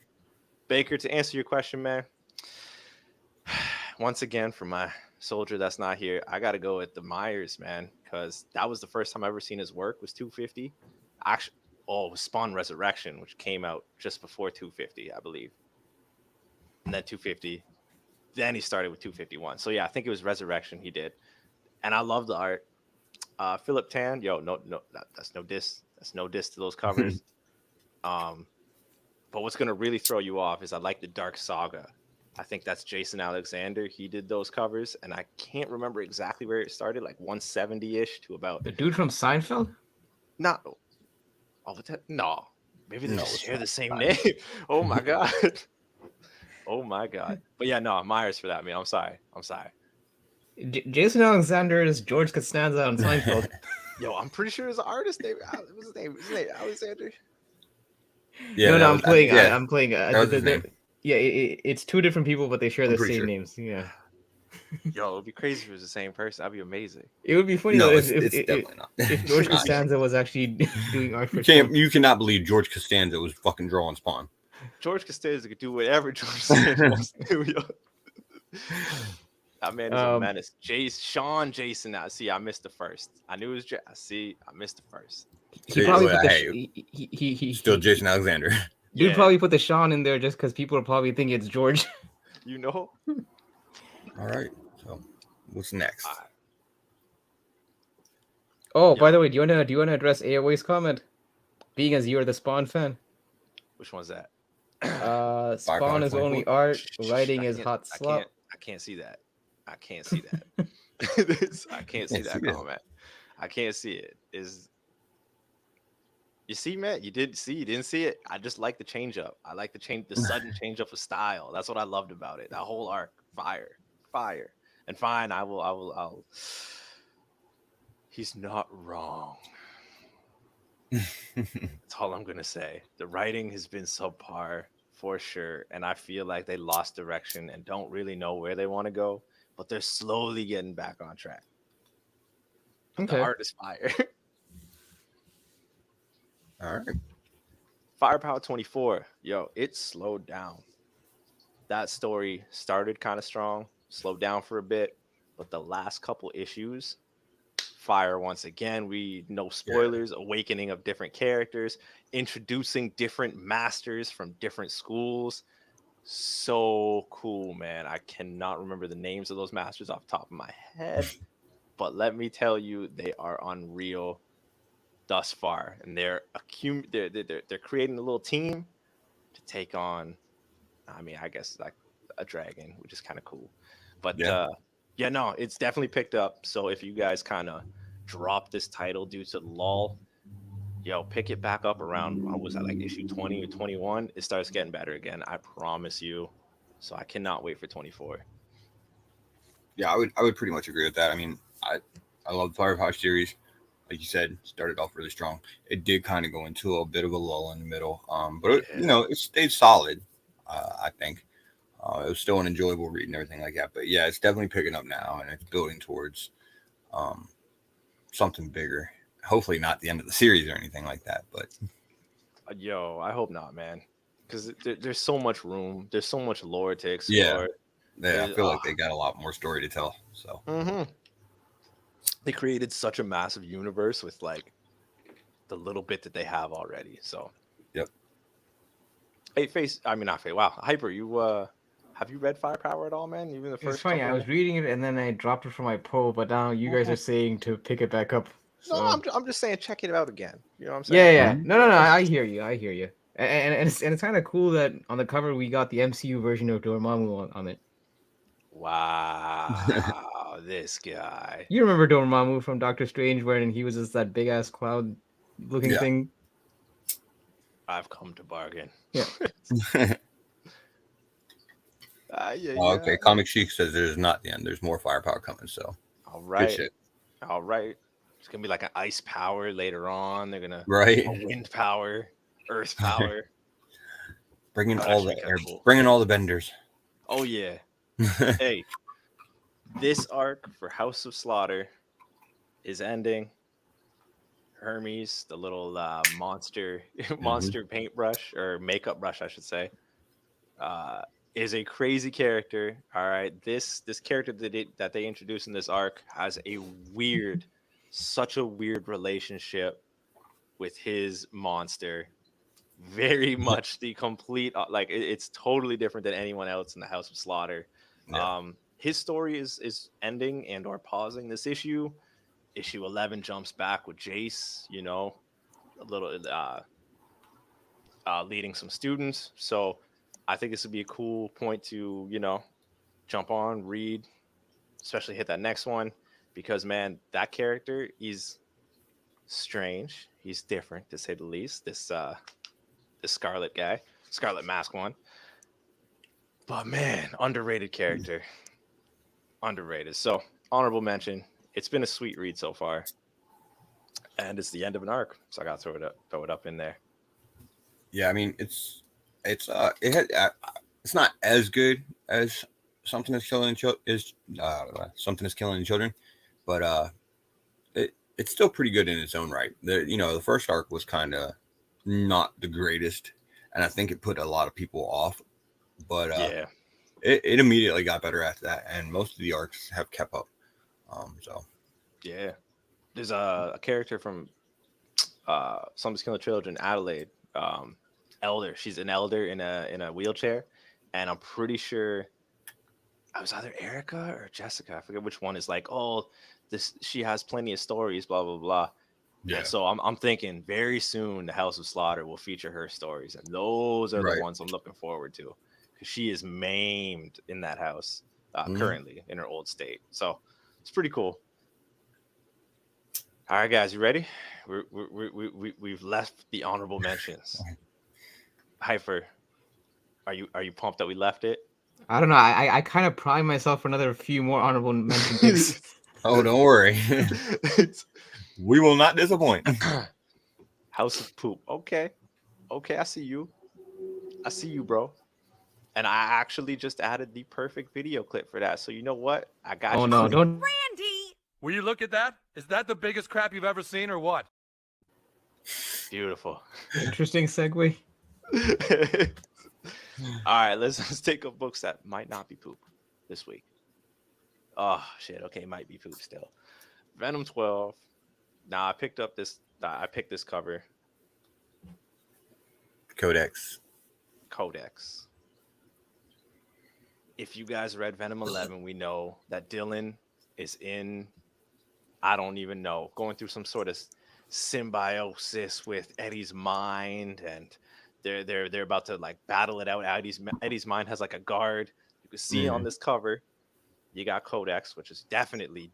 Baker, to answer your question, man. Once again, for my soldier that's not here, I got to go with the Myers, man, because that was the first time I ever seen his work. Was 250. Actually, it was Spawn Resurrection, which came out just before 250, I believe, and then 250. Then he started with 251. So yeah, I think it was Resurrection he did, and I love the art. Philip Tan, that's no diss. That's no diss to those covers. But what's gonna really throw you off is I like the Dark Saga. I think that's Jason Alexander. He did those covers, and I can't remember exactly where it started, like 170-ish to about. The dude from Seinfeld? No. No. Maybe they just share the same name. Oh my god. But yeah, no, Myers for that, man. I'm sorry. Jason Alexander is George Costanza on Seinfeld. Yo, I'm pretty sure it's an artist name. What's his name? Alexander. Yeah, no, I'm playing. I'm playing. Yeah, it's two different people, but they share the same names. Yeah. Yo, it would be crazy if it was the same person. That'd be amazing. It would be funny if George Costanza was actually doing art for you cannot believe George Costanza was fucking drawing Spawn. George Costanza could do whatever George Costanza wants to do. Yo. That man is a menace. Sean Jason. I missed the first. I knew it was. I missed the first. He probably put still Jason Alexander. You'd probably put the Sean in there just because people are probably thinking it's George. All right. So, what's next? By the way, do you wanna address AOA's comment? Being as you're the Spawn fan. Which one's that? Spawn is only art. Writing is hot slop. I can't see that. I can't see that. I can't see that comment. I can't see it. You see, Matt? You didn't see it. I just like the change up. I like the sudden change up of style. That's what I loved about it. That whole arc, fire. And fine, I'll. He's not wrong. That's all I'm gonna say. The writing has been subpar for sure, and I feel like they lost direction and don't really know where they want to go. But they're slowly getting back on track. Okay. The art is fire. All right. Firepower 24. Yo, it slowed down. That story started kind of strong, slowed down for a bit, but the last couple issues, fire once again. No spoilers, awakening of different characters, introducing different masters from different schools. So cool, man. I cannot remember the names of those masters off the top of my head, but let me tell you, they are unreal thus far, and they're creating a little team to take on. I mean, I guess like a dragon, which is kind of cool. But Yeah. yeah, no, it's definitely picked up. So if you guys kind of drop this title due to the lull, yo, pick it back up around, what was that, like issue 20 or 21? It starts getting better again. I promise you. So I cannot wait for 24. Yeah, I would pretty much agree with that. I mean, I love the Firefox series. Like you said, started off really strong. It did kind of go into a bit of a lull in the middle, but it stayed solid. I think it was still an enjoyable read and everything like that. But yeah, it's definitely picking up now, and it's building towards something bigger. Hopefully, not the end of the series or anything like that. But yo, I hope not, man, because there's so much room. There's so much lore to explore. Yeah, I feel like they got a lot more story to tell. So they created such a massive universe with like the little bit that they have already. So yep. Hey, not Face. Wow, Hyper, you have you read Firepower at all, man? Even the first. It's funny. I was reading it and then I dropped it from my poll, but now you guys are saying to pick it back up. So... No, I'm just saying check it out again. You know what I'm saying? Yeah. No. I hear you. And it's kind of cool that on the cover we got the MCU version of Dormammu on it. Wow, this guy. You remember Dormammu from Doctor Strange, wherein he was just that big ass cloud-looking thing. I've come to bargain. Yeah. Okay, Comic Chic says there's not the end. There's more Firepower coming. So all right. It's gonna be like an ice power later on. They're gonna wind power, earth power. Bringing all the air, bringing all the benders. Oh yeah. Hey, this arc for House of Slaughter is ending. Hermes, the little monster paintbrush or makeup brush, I should say, is a crazy character. All right, this character that they introduced in this arc has such a weird relationship with his monster. Very much the complete it's totally different than anyone else in the House of Slaughter. Yeah. His story is ending and or pausing this issue. Issue 11 jumps back with Jace, a little leading some students. So I think this would be a cool point to jump on, read, especially hit that next one, because man, that character is strange. He's different to say the least. This Scarlet Mask one. But man, underrated character. Underrated. So honorable mention. It's been a sweet read so far. And it's the end of an arc. So I gotta throw it up in there. Yeah, I mean it's not as good as Something is Killing Children, but it's still pretty good in its own right. The first arc was kind of not the greatest, and I think it put a lot of people off, but it immediately got better after that, and most of the arcs have kept up. So there's a character from Something's Killing Children, Adelaide, elder. She's an elder in a wheelchair, and I'm pretty sure I was either Erica or Jessica, I forget which one, is like, she has plenty of stories, blah blah blah. Yeah. And so I'm thinking very soon the House of Slaughter will feature her stories, and those are the ones I'm looking forward to, because she is maimed in that house currently in her old state. So it's pretty cool. All right, guys, you ready? We've left the honorable mentions. Hyper, are you pumped that we left it? I don't know. I kind of prime myself for another few more honorable mentions. Oh, don't worry. We will not disappoint. House of Poop. Okay, I see you, bro. And I actually just added the perfect video clip for that. So you know what? I got you. Oh no, don't. Randy! Will you look at that? Is that the biggest crap you've ever seen, or what? Beautiful. Interesting segue. All right, let's take up books that might not be poop this week. Oh shit. Okay, might be poop still. Venom 12. Now I picked this cover. Codex. If you guys read Venom 11, we know that Dylan is in, I don't even know, going through some sort of symbiosis with Eddie's mind, and they're about to like battle it out. Eddie's mind has like a guard. can see on this cover, you got Codex, which is definitely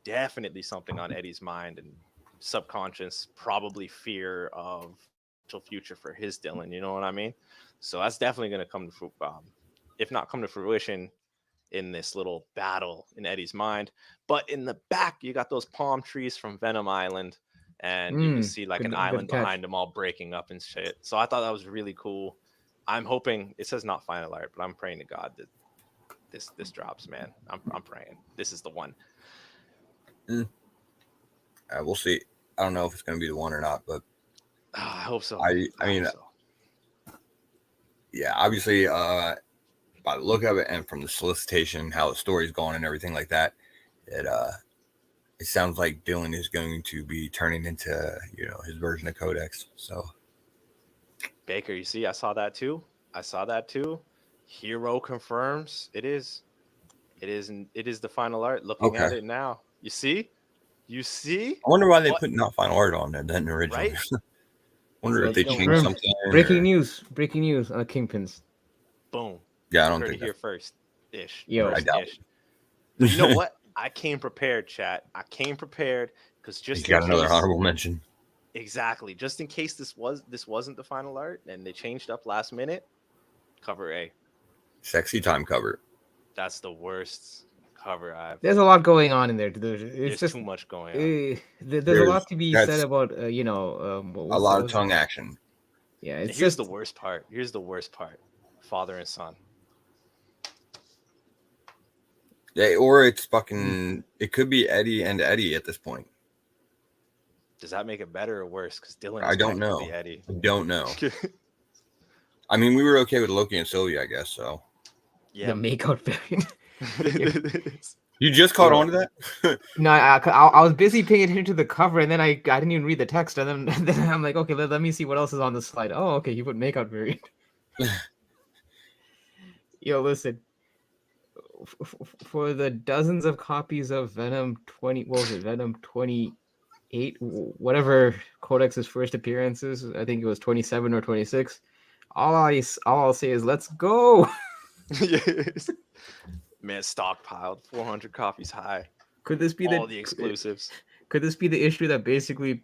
something on Eddie's mind and subconscious, probably fear of future for his Dylan. You know what I mean? So that's definitely going to come to, if not come to fruition, in this little battle in Eddie's mind. But in the back, you got those palm trees from Venom Island, and you can see like an island behind them all breaking up and shit. So I thought that was really cool. I'm hoping it says not final art, but I'm praying to God that this drops, man. I'm praying this is the one. We'll see. I don't know if it's going to be the one or not, but I hope so. I mean, hope so. Yeah, obviously, by the look of it and from the solicitation, how the story's going and everything like that, it sounds like Dylan is going to be turning into, his version of Codex. So, Baker, you see, I saw that too. Hero confirms it is the final art. Looking at it now, you see. I wonder why they put not final art on there then originally. Right? Wonder if they changed something. Breaking news on Kingpins. Boom. Yeah, I don't think here first. Ish. Yo, I doubt it. You know what? I came prepared, chat. Because just you got another honorable mention. Exactly. Just in case this wasn't the final art and they changed up last minute. Cover A. Sexy time cover. That's the worst cover I've. There's a lot going on in there. There's just too much going on. There's a lot to be said about a lot of tongue action. Yeah, here's the worst part. Father and son. Yeah, or it's fucking. It could be Eddie and Eddie at this point. Does that make it better or worse? Because Dylan. I don't know. Eddie. I don't know. I mean, we were okay with Loki and Sylvia, I guess. So. Yeah. The makeout variant. You just caught on to that? No, I was busy paying attention to the cover, and then I didn't even read the text, and then I'm like, okay, let me see what else is on the slide. Oh, okay, you put makeout variant. Yo, listen. For the dozens of copies of Venom 28, whatever Codex's first appearances, I think it was 27 or 26. All I'll say is let's go. Yes. Man, stockpiled 400 copies high. Could this be all the exclusives? Could this be the issue that basically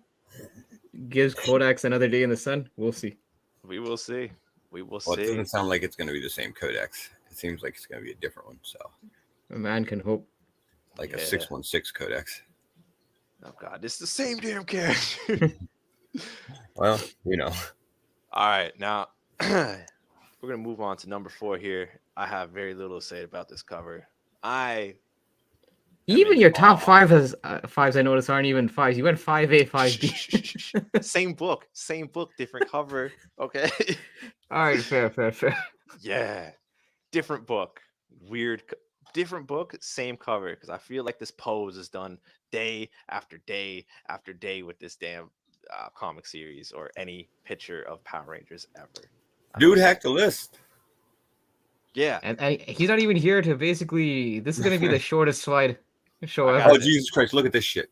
gives Codex another day in the sun? We'll see. We will see. It doesn't sound like it's going to be the same Codex. It seems like it's going to be a different one. So a man can hope. Like a 616 Codex. Oh God, it's the same damn character. Well, All right, now we're gonna move on to number 4 here. I have very little to say about this cover. Even your top fives, I noticed, aren't even fives. You went 5A, 5B. Same book, different cover. Okay. All right, fair. Yeah, different book, weird. Different book, same cover. Because I feel like this pose is done day after day after day with this damn comic series or any picture of Power Rangers ever. Dude hacked the list. Yeah, and he's not even here to basically. This is gonna be the shortest slide show ever. Oh Jesus Christ! Look at this shit.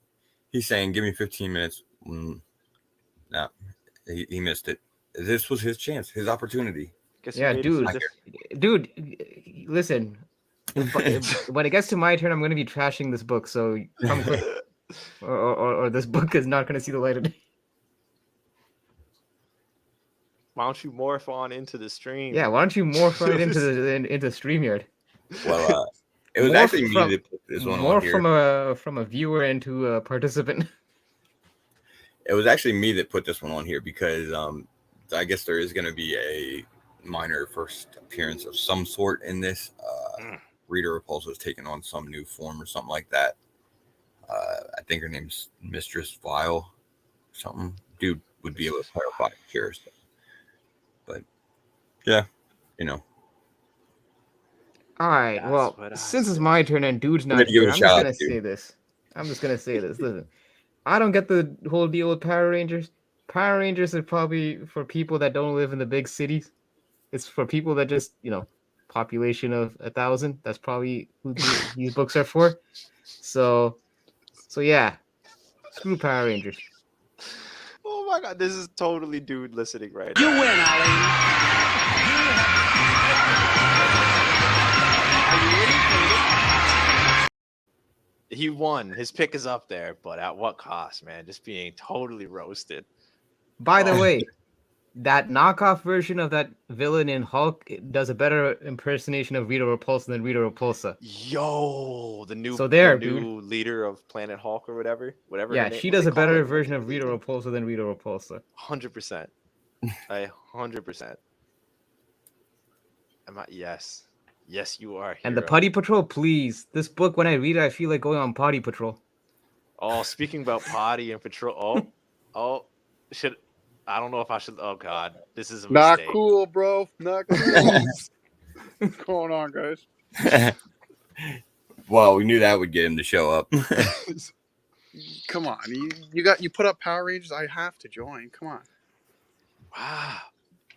He's saying, "Give me 15 minutes." No, he missed it. This was his chance, his opportunity. Yeah, dude, listen. When it gets to my turn, I'm going to be trashing this book. So come quick, or this book is not going to see the light of day. Why don't you morph on into the stream? Yeah, why don't you morph right into StreamYard? Well, it was actually me that put this one on here. More from a viewer into a participant. It was actually me that put this one on here because I guess there is going to be a minor first appearance of some sort in this. Rita Repulsa is taking on some new form or something like that. I think her name's Mistress Vile or something. Dude would be able to clarify here. So. But yeah, All right. Well, since it's my turn and dude's not here, I'm just gonna say this. Listen, I don't get the whole deal with Power Rangers. Power Rangers are probably for people that don't live in the big cities. It's for people that just, population of 1,000. That's probably who these books are for. So yeah, screw Power Rangers. Oh my God, this is totally dude listening right You now. win, Ali. Are you ready? He won. His pick is up there, but at what cost, man? Just being totally roasted. By the way, that knockoff version of that villain in Hulk does a better impersonation of Rita Repulsa than Rita Repulsa. Yo, the new leader of Planet Hulk or whatever Yeah, her name. she does a better version of Rita Repulsa than Rita Repulsa. 100%. 100%. Yes. Yes, you are. And the Potty Patrol, please. This book, when I read it, I feel like going on Potty Patrol. Oh, speaking about potty and patrol. I don't know if I should. Oh God, this is a not mistake. cool, bro. Not cool. What's going on, guys? Well, we knew that would get him to show up. Come on, you put up Power Rangers. I have to join. Come on. Wow.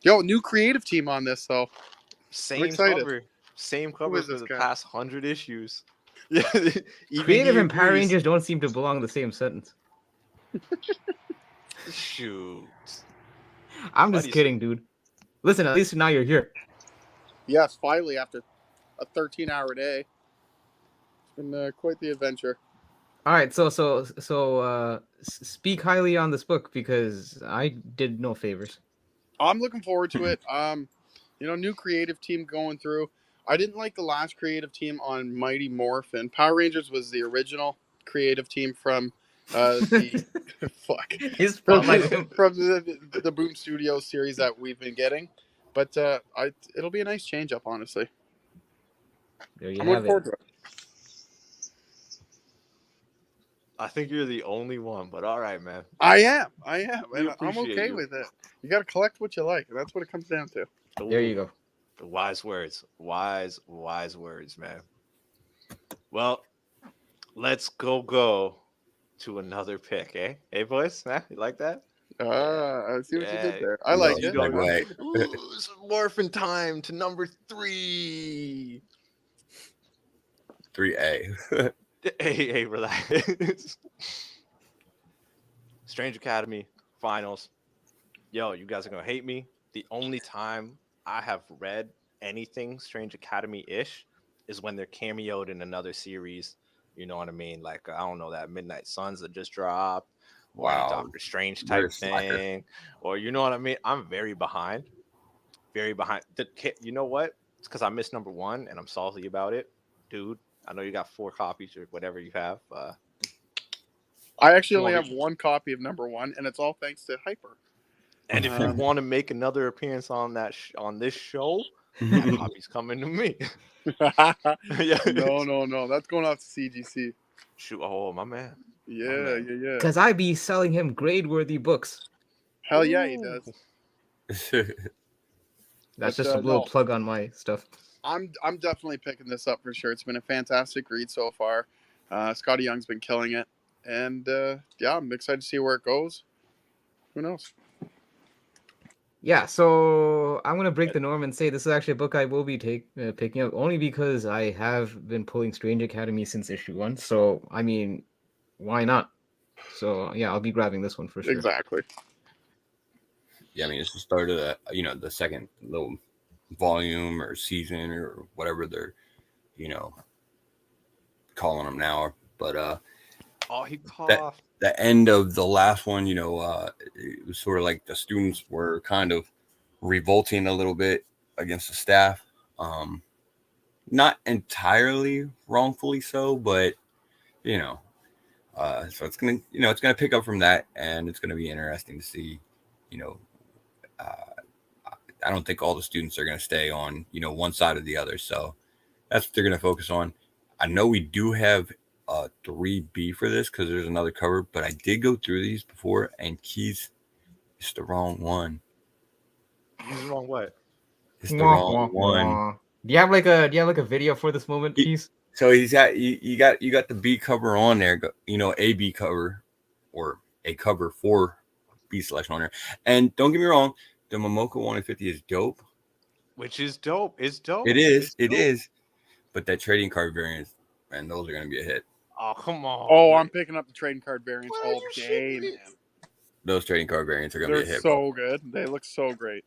Yo, new creative team on this though. Same cover for the past 100 issues. Yeah, creative and Power Rangers don't seem to belong in the same sentence. Shoot. I'm just kidding, dude. Listen, at least now you're here. Yes, finally, after a 13-hour day. It's been quite the adventure. All right, so speak highly on this book because I did no favors. I'm looking forward to it. New creative team going through. I didn't like the last creative team on Mighty Morphin. Power Rangers was the original creative team from the the Boom Studios series that we've been getting, but it'll be a nice change up, honestly. I'm looking forward to it. I think you're the only one, but all right, man. I am, and I'm okay with it. You got to collect what you like, and that's what it comes down to. There you go. The wise words, wise words, man. Well, let's go to another pick, eh? Hey, boys, you like that? I see what you did there. I like it. It's morphin' time to number 3. 3A. Hey, relax. Strange Academy finals. Yo, you guys are gonna hate me. The only time I have read anything Strange Academy-ish is when they're cameoed in another series. You know what I mean? Like, I don't know, that Midnight Suns that just dropped. Or Doctor Strange type thing. Or you know what I mean? I'm very behind. You know what? It's because I missed number 1 and I'm salty about it. Dude, I know you got 4 copies or whatever you have. I actually only have 1 copy of number 1, and it's all thanks to Hyper. And if you want to make another appearance on that on this show, that copy's coming to me. No. That's going off to CGC. Shoot, my man. Yeah. Because I be selling him grade-worthy books. Hell yeah, he does. That's just a little plug on my stuff. I'm definitely picking this up for sure. It's been a fantastic read so far. Scotty Young's been killing it. And, I'm excited to see where it goes. Who knows? Yeah, so I'm going to break the norm and say this is actually a book I will be picking up, only because I have been pulling Strange Academy since issue 1. So, I mean, why not? So, yeah, I'll be grabbing this one for sure. Exactly. Yeah, I mean, it's the start of the second little volume or season or whatever they're, calling them now. But he coughed. The end of the last one, it was sort of like the students were kind of revolting a little bit against the staff. Not entirely wrongfully so, but so it's gonna pick up from that, and it's gonna be interesting to see. I don't think all the students are gonna stay on one side or the other, so that's what they're gonna focus on. I know we do have 3B for this because there's another cover, but I did go through these before, and Keys, it's the wrong one. He's the wrong what? It's the wrong one. Do you have like a video for this moment, Keys? So he's got you got the B cover on there, a B cover or a cover for B selection on there. And don't get me wrong, the Momoka 150 is dope. Which is dope. It's dope. It is. But that trading card variant, man, those are gonna be a hit. Oh, come on. Oh, I'm picking up the trading card variants all day, man. Those trading card variants are gonna be a hit. They're so good. They look so great.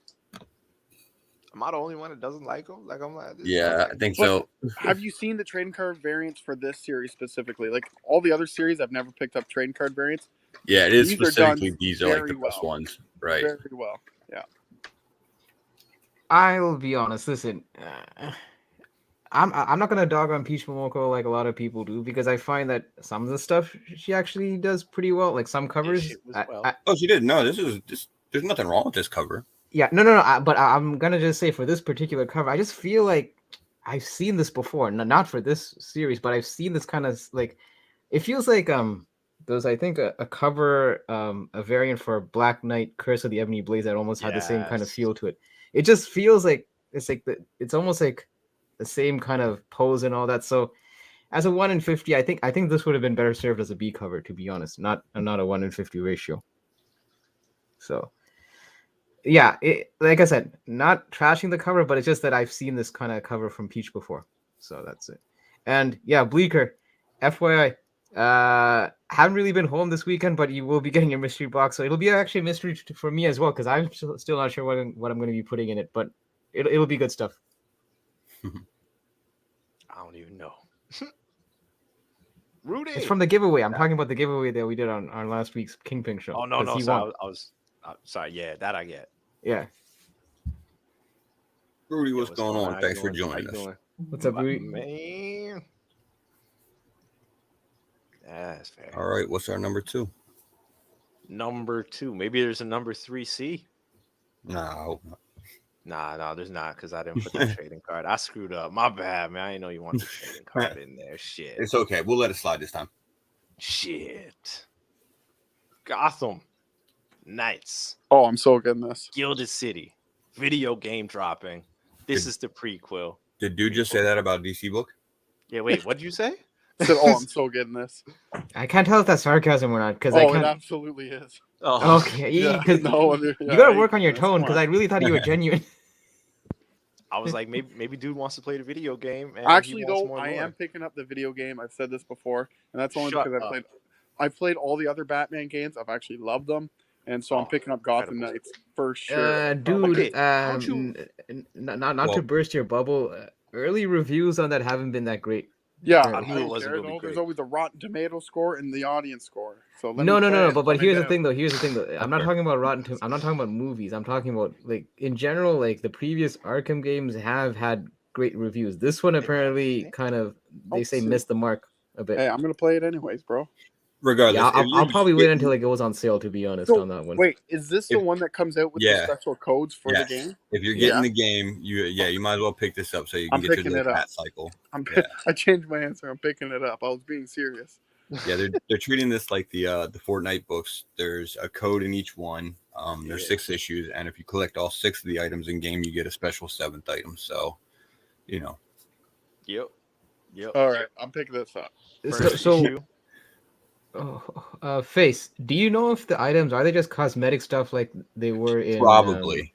Am I the only one that doesn't like him? Like I'm like, Yeah, I think But- so. Have you seen the trading card variants for this series specifically? Like all the other series, I've never picked up trading card variants. Yeah, it is These are done specifically. These are like very the best well. ones, right? Very well. Yeah. I'll be honest. Listen, I'm not gonna dog on Peach Momoko like a lot of people do because I find that some of the stuff she actually does pretty well. Like some covers, shit was well. Oh, she did. No, this is just. There's nothing wrong with this cover. yeah, no. But I'm gonna just say for this particular cover, I just feel like I've seen this before. Not for this series, but I've seen this kind of like. It feels like there's I think a cover a variant for Black Knight Curse of the Ebony Blaze that almost had the same kind of Yes. feel to it. It just feels like it's almost like the same kind of pose and all that. So as a 1 in 50, I think this would have been better served as a B cover, to be honest, not a 1 in 50 ratio. So yeah, like I said, not trashing the cover, but it's just that I've seen this kind of cover from Peach before. So that's it. And yeah, Bleecker, FYI, haven't really been home this weekend, but you will be getting your mystery box. So it'll be actually a mystery for me as well, because I'm still not sure what I'm going to be putting in it, but it'll be good stuff. I don't even know. Rudy. It's from the giveaway. I'm talking about the giveaway that we did on our last week's Kingpin show. Oh no, 'cause he sorry, won. I was sorry. Yeah, that I get. Yeah. Rudy, Yeah, what's going on? How Thanks you for doing? How joining you us. doing? What's up, Rudy? Man. That's fair. All right, what's our number 2? Number 2. Maybe there's a number 3C. No, I hope not. Nah, there's not because I didn't put the trading card. I screwed up. My bad, man. I didn't know you wanted the trading card in there. Shit. It's okay. We'll let it slide this time. Shit. Gotham Knights. Oh, I'm so good in this. Gilded City. Video game dropping. This Did- is the prequel. Did dude just say that about DC book? Yeah, wait, what'd you say? I said, oh, I'm so good in this. I can't tell if that's sarcasm or not because I Oh, it can't. absolutely is. Oh, Okay, Yeah, because no, you yeah, gotta I- work on your that's tone because smart. I really thought you were genuine. I was like, maybe dude wants to play the video game. And Actually, he wants though, more I lore. am picking up the video game. I've said this before, and that's only Shut because up. I've played all the other Batman games. I've actually loved them, and so I'm Oh, picking up Gotham incredible. Knights for sure. Dude, Okay, how'd you- not to Well- burst your bubble. Early reviews on that haven't been that great. Yeah, I knew it didn't wasn't care, gonna be though. There's great. always a Rotten Tomato score and the audience score. So let No, me play it, but let me here's the know. thing though. I'm not Okay. talking about I'm not talking about movies. I'm talking about like in general, like the previous Arkham games have had great reviews. This one apparently kind of they say see. missed the mark a bit. Hey, I'm gonna play it anyways, bro. Regardless, Yeah, if I'll you're probably wait getting- until it goes on sale. To be honest, So, on that one. Wait, is this the If- one that comes out with Yeah. the special codes for Yes. the game? If you're getting Yeah. the game, you might as well pick this up so you can I'm get your picking little it up. cat cycle. Yeah. I changed my answer. I'm picking it up. I was being serious. Yeah, they're treating this like the Fortnite books. There's a code in each one. There's 6 issues, and if you collect all 6 of the items in game, you get a special 7th item. So, you know, Yep. All right, I'm picking this up. First So, issue. Face, do you know if the items are they just cosmetic stuff like they were in? probably.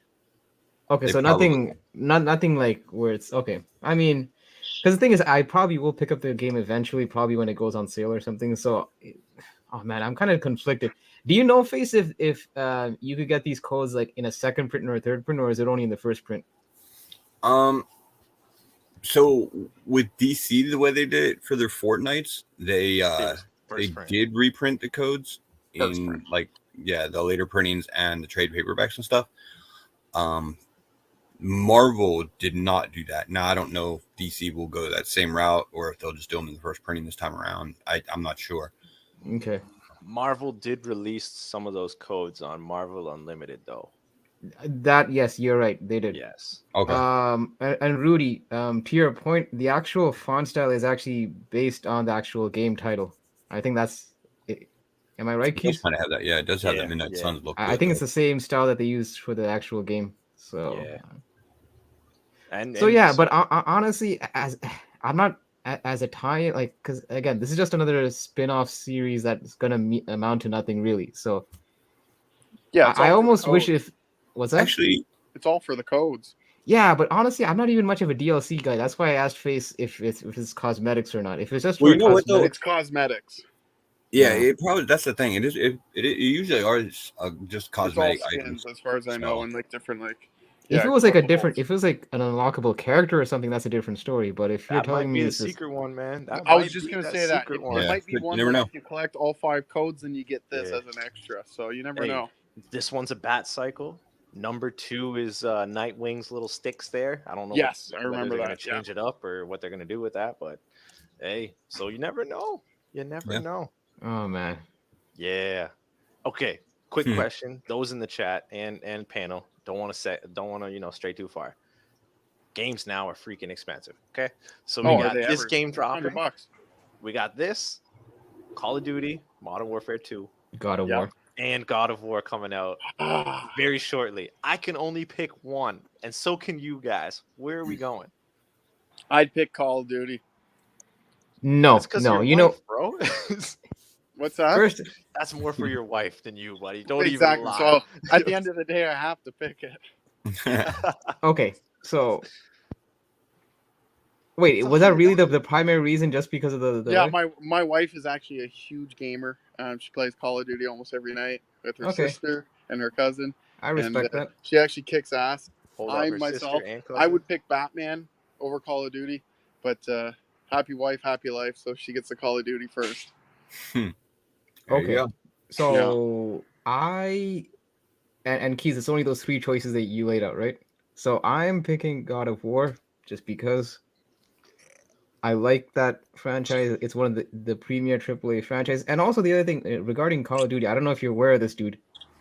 Okay, They so probably- nothing like where it's okay. I mean, because the thing is, I probably will pick up the game eventually, probably when it goes on sale or something. So, oh man, I'm kind of conflicted. Do you know, Face, if you could get these codes like in a second print or a third print, or is it only in the first print? So with DC, the way they did it for their Fortnites, they First print. did reprint the codes First in print. like the later printings and the trade paperbacks and stuff. Marvel did not do that. Now I don't know if DC will go that same route or if they'll just do them in the first printing this time around. I'm not sure. Okay. Marvel did release some of those codes on Marvel Unlimited, though. That yes, you're right. They did. Yes. Okay. And Rudy, to your point, the actual font style is actually based on the actual game title. I think that's it. Am I right, It does Keith? kind of have that. Yeah, it does have Yeah, that Midnight yeah. Suns look. I think it's the same style that they used for the actual game. So Yeah. And yeah, but honestly, as I'm not as a tie like because again, this is just another spin-off series that's gonna amount to nothing really. So Yeah, it's all I for the almost wish codes. if what's that? actually. It's all for the codes. Yeah, but honestly, I'm not even much of a DLC guy. That's why I asked Face if it's cosmetics or not. If it's just Well, for you know what, though? cosmetics, It's cosmetics. Yeah, Yeah. it probably that's the thing. It usually are just It's all cosmetic skins, items. as far as I know, So- and like different like If Yeah, it was like a couple different, holes. if it was like an unlockable character or something, that's a different story. But if you're That might telling be me the it's just secret one, man. That I was might just be gonna that say that secret it, one. it might be but you one never that know. if you collect all 5 codes, then you get this Yeah. as an extra. So you never Hey, know. this one's a bat cycle. Number 2 is Nightwing's little sticks there. I don't know Yes, I whether remember they're gonna that. Yeah. change it up or what they're gonna do with that, but hey, so you never know. You never Yeah. know. oh man. Yeah. Okay. Quick Hmm. question. Those in the chat and panel don't want to stray too far. Games now are freaking expensive. Okay. So we Oh, are got they this ever? game $100 dropping. bucks. We got this Call of Duty, Modern Warfare 2, God of Yep. War. and God of War coming out Ah, very shortly. I can only pick one, and so can you guys. Where are we going? I'd pick Call of Duty. No, That's because no. your You know, wife, bro. What's that? first, That's more for your wife than you, buddy. Don't even Exactly. lie. So at the end of the day, I have to pick it. okay. So, wait, It's was that really $100. the primary reason? Just because of the Yeah, wife? my wife is actually a huge gamer. She plays Call of Duty almost every night with her Okay. sister and her cousin, I and respect that. she actually kicks ass. Hold I up, her sister myself, and I cousin. would pick Batman over Call of Duty, but happy wife, happy life. So she gets the Call of Duty first. There Okay. you go. So and Keys, it's only those 3 choices that you laid out, right? So I'm picking God of War just because I like that franchise. It's one of the premier AAA franchise. And also the other thing regarding Call of Duty, I don't know if you're aware of this, dude.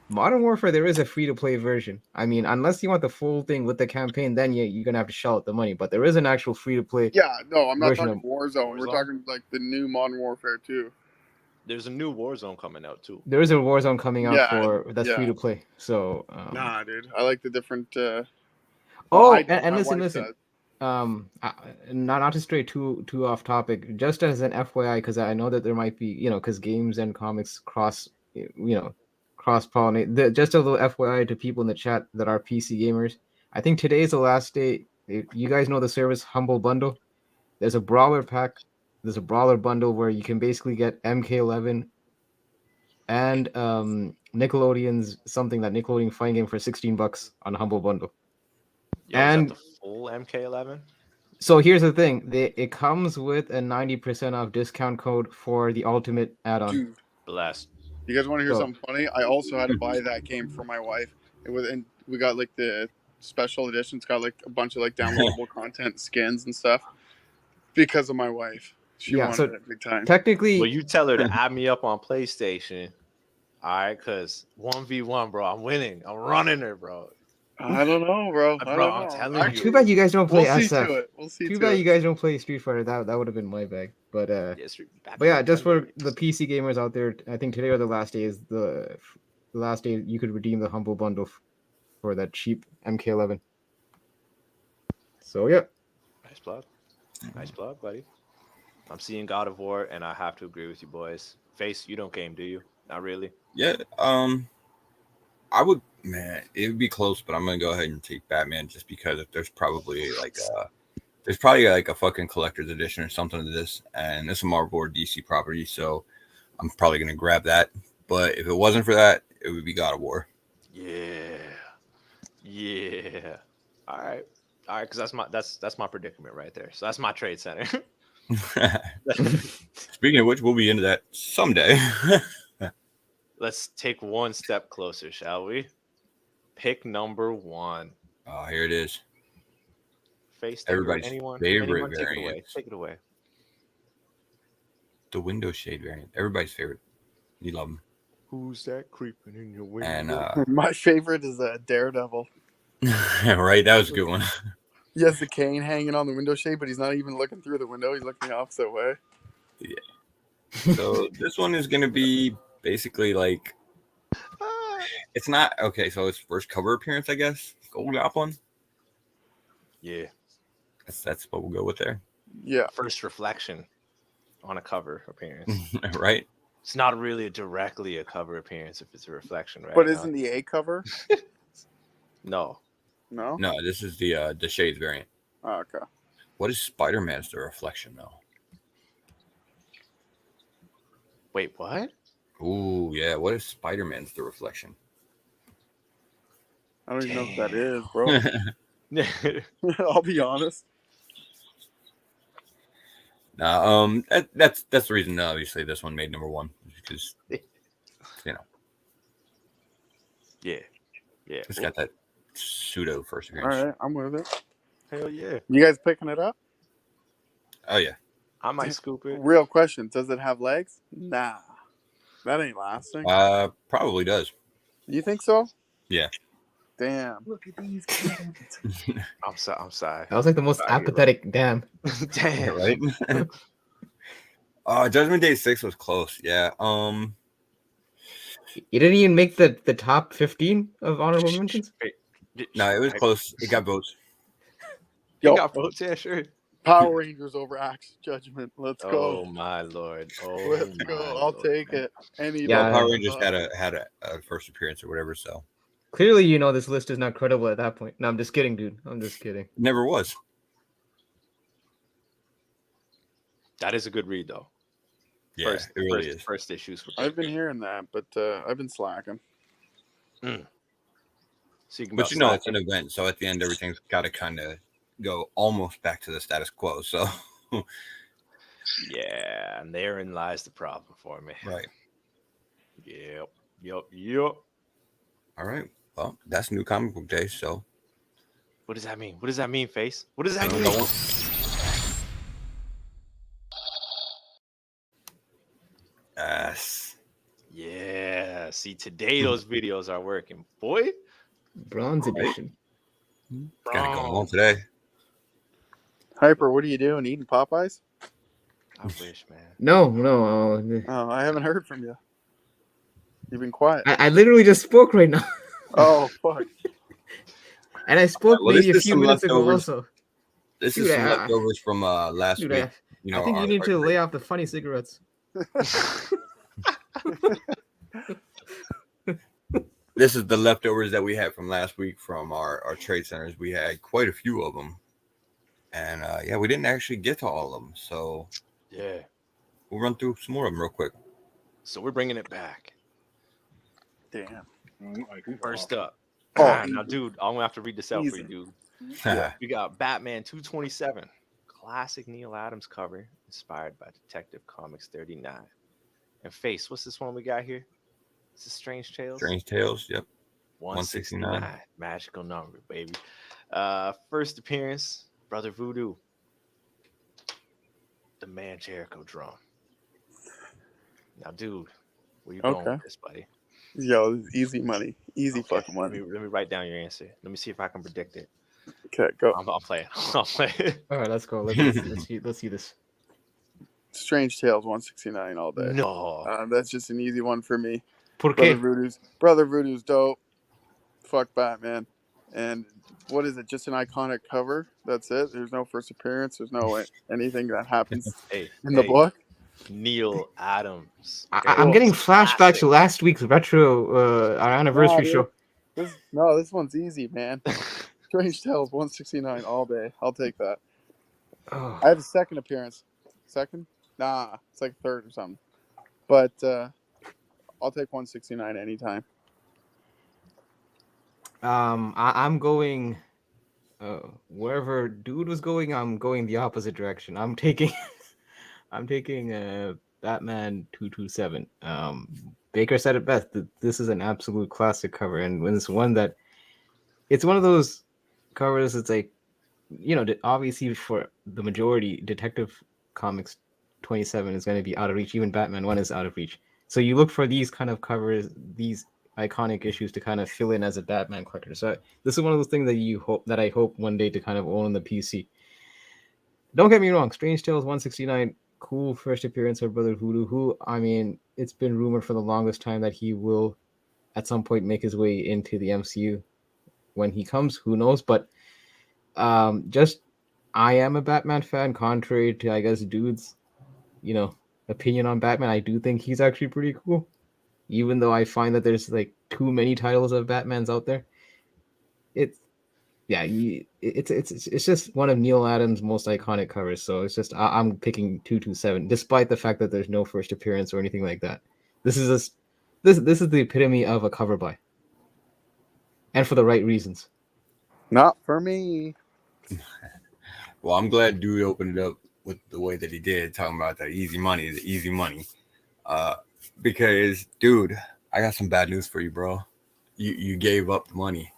Modern Warfare, there is a free-to-play version. I mean, unless you want the full thing with the campaign, then you're gonna have to shell out the money. But there is an actual free-to-play. Yeah, no, I'm not Version talking Warzone. We're Warzone? talking like the new Modern Warfare 2. There's a new Warzone coming out too. There is a Warzone coming out Yeah, that's yeah. free-to-play. So Nah, dude, I like the different. Well, oh, I don't. and My listen, wife listen. does. Not to stray too off topic, just as an FYI, because I know that there might be, because games and comics cross pollinate. Just a little FYI to people in the chat that are PC gamers. I think today is the last day. You guys know the service Humble Bundle. There's a brawler pack. There's a brawler bundle where you can basically get MK11 and Nickelodeon's something that Nickelodeon fighting game for $16 on Humble Bundle. Yo, And is that the full MK11? so here's the thing: it comes with a 90% off discount code for the ultimate add-on. Dude, Blessed. you guys want to hear So- something funny? I also had to buy that game for my wife. It was, and we got like the special edition. It's got like a bunch of like downloadable content, skins and stuff, because of my wife. She Yeah, wanted so it big time. Technically, Well, you tell her to add me up on PlayStation. All right, because 1v1, bro. I'm winning. I'm running her, bro. I don't know, bro. I Bro, don't I'm know. telling you. too bad you guys don't play We'll see SF. to it. We'll see Too to bad it. you guys don't play Street Fighter. That would have been my bag. But Yes, back but in yeah, just for days. the PC gamers out there, I think today or the last day is the last day you could redeem the Humble Bundle for that cheap MK11. So yeah, Nice plug. Nice plug, buddy. I'm seeing God of War, and I have to agree with you, boys. Face, you don't game, do you? Not really. Yeah. I would, man, it would be close, but I'm gonna go ahead and take Batman just because if there's probably like a fucking collector's edition or something of this, and it's a Marvel or DC property, so I'm probably gonna grab that. But if it wasn't for that, it would be God of War. Yeah. All right, because that's my predicament right there. So that's my trade center. Speaking of which, we'll be into that someday. Let's take one step closer, shall we? Pick number 1. Oh, here it is. Face Everybody's anyone favorite take it away. variant. Take it away. The window shade variant. Everybody's favorite. You love them. Who's that creeping in your window? And My favorite is Daredevil. right, that was a good one. He has the cane hanging on the window shade, but he's not even looking through the window. He's looking the opposite way. So this one is gonna be basically like it's not okay. So it's first cover appearance, I guess. Gold Goblin. Yeah. That's what we'll go with there, Yeah. First reflection on a cover appearance. right? It's not really directly a cover appearance if it's a reflection, right? But isn't the A cover? No. No? No, this is the shades variant. Oh, okay. What is Spider-Man's the reflection though? Wait, what? Ooh, yeah. What is Spider-Man's the reflection? I don't even know what that is, bro. Yeah. I'll be honest. Nah, that's the reason. Obviously, this one made number one because you know Yeah. it's got that pseudo first All appearance. right, I'm with it. Hell yeah. You guys picking it up? Oh yeah, I might scoop it. Real question: does it have legs? Nah, that ain't lasting. probably does. You think so? Yeah. Damn. Look at these kids. I'm sorry. That was like the most apathetic damn. Damn. Right. Judgment Day 6 was close. Yeah. You didn't even make the top 15 of honorable mentions. No, it was close. It got votes. You got votes, yeah, sure. Power Rangers over Axe Judgment. Let's Oh go. my lord. Oh, Let's go. I'll take it. Any Yeah. day. Power Rangers had a first appearance or whatever, so Clearly, you know this list is not credible at that point. No, I'm just kidding, dude. I'm just kidding. never was. That is a good read, though. Yeah, it really is. First issues. I've been hearing that, but I've been slacking. Speaking But about you know, it's slacking, an event, so at the end, everything's got to kind of go almost back to the status quo. So, yeah, and therein lies the problem for me. right. Yep. All right. Well, that's New Comic Book Day. So, What does that mean? What does that mean, Face? What does that I mean? don't know. Yes. Yeah. See, today those videos are working, boy. Bronze edition. Gotta go on today. Hyper, what are you doing? Eating Popeyes? I wish, man. No. Oh, I haven't heard from you. You've been quiet. I literally just spoke right now. Oh, fuck. And I spoke Well, maybe a this is few some minutes ago leftovers. also. This Dude, is some leftovers from last Dude, week. You know, I think you need to lay off the funny cigarettes. This is the leftovers that we had from last week from our trade centers. We had quite a few of them, and yeah, we didn't actually get to all of them. So Yeah. we'll run through some more of them real quick. So we're bringing it back. Damn. First up. Oh, Now, dude, I'm gonna have to read this out for you, Easy. dude. We got Batman 227, classic Neil Adams cover, inspired by Detective Comics 39. And Face, what's this one we got here? This is Strange Tales. Strange Tales. Yep. 169. Magical number, baby. First appearance, Brother Voodoo. The Man Jericho drum. Now, dude, where you going with this, buddy? Yo, this is easy money. Easy fucking money. Let me write down your answer. Let me see if I can predict it. Okay, go. I'm playing. I'll play. All right, let's go. Let's see this. Strange Tales 169 all day. No. That's just an easy one for me. ¿Por Brother qué? Voodoo's dope. Fuck Batman. And what is it? Just an iconic cover. That's it. There's no first appearance. There's no anything that happens in the book. Neil Adams. I'm getting flashbacks to last week's retro our anniversary show. This one's easy, man. Strange Tales 169 all day. I'll take that. Oh. I have a second appearance. Second? Nah, it's like third or something. But I'll take 169 anytime. I'm going wherever dude was going. I'm going the opposite direction. I'm taking Batman 227. Baker said it best. This is an absolute classic cover, and when it's one of those covers. It's like, you know, obviously for the majority, Detective Comics 27 is going to be out of reach. Even Batman 1 is out of reach. So you look for these kind of covers, these iconic issues to kind of fill in as a Batman collector. So this is one of those things that I hope one day to kind of own on the PC. Don't get me wrong, Strange Tales 169, cool first appearance of Brother Voodoo, who, I mean, it's been rumored for the longest time that he will at some point make his way into the MCU. When he comes, who knows? But I am a Batman fan, contrary to, I guess, dude's, you know, opinion on Batman. I do think he's actually pretty cool, even though I find that there's like too many titles of Batmans out there. It's just one of Neil Adams' most iconic covers. So it's just I'm picking 227, despite the fact that there's no first appearance or anything like that. This is the epitome of a cover buy. and for the right reasons. Not for me. Well, I'm glad Dude opened it up with the way that he did, talking about the easy money. Because, dude, I got some bad news for you, bro. You gave up the money.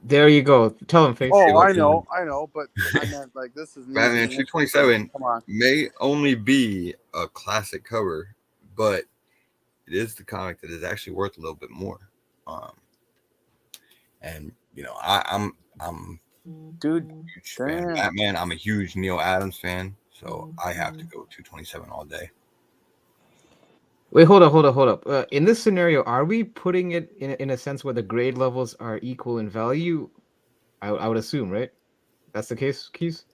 There you go. Tell him, Face. Oh, Gave I up the money. know, but I meant like this is an Batman easy answer. 227 Come on. may only be a classic cover, but it is the comic that is actually worth a little bit more. And you know, I'm Dude, a huge fan of damn. Batman. I'm a huge Neil Adams fan, so I have to go 227 all day. Wait, hold up. In this scenario, are we putting it in a sense where the grade levels are equal in value? I would assume, right? That's the case, Keys?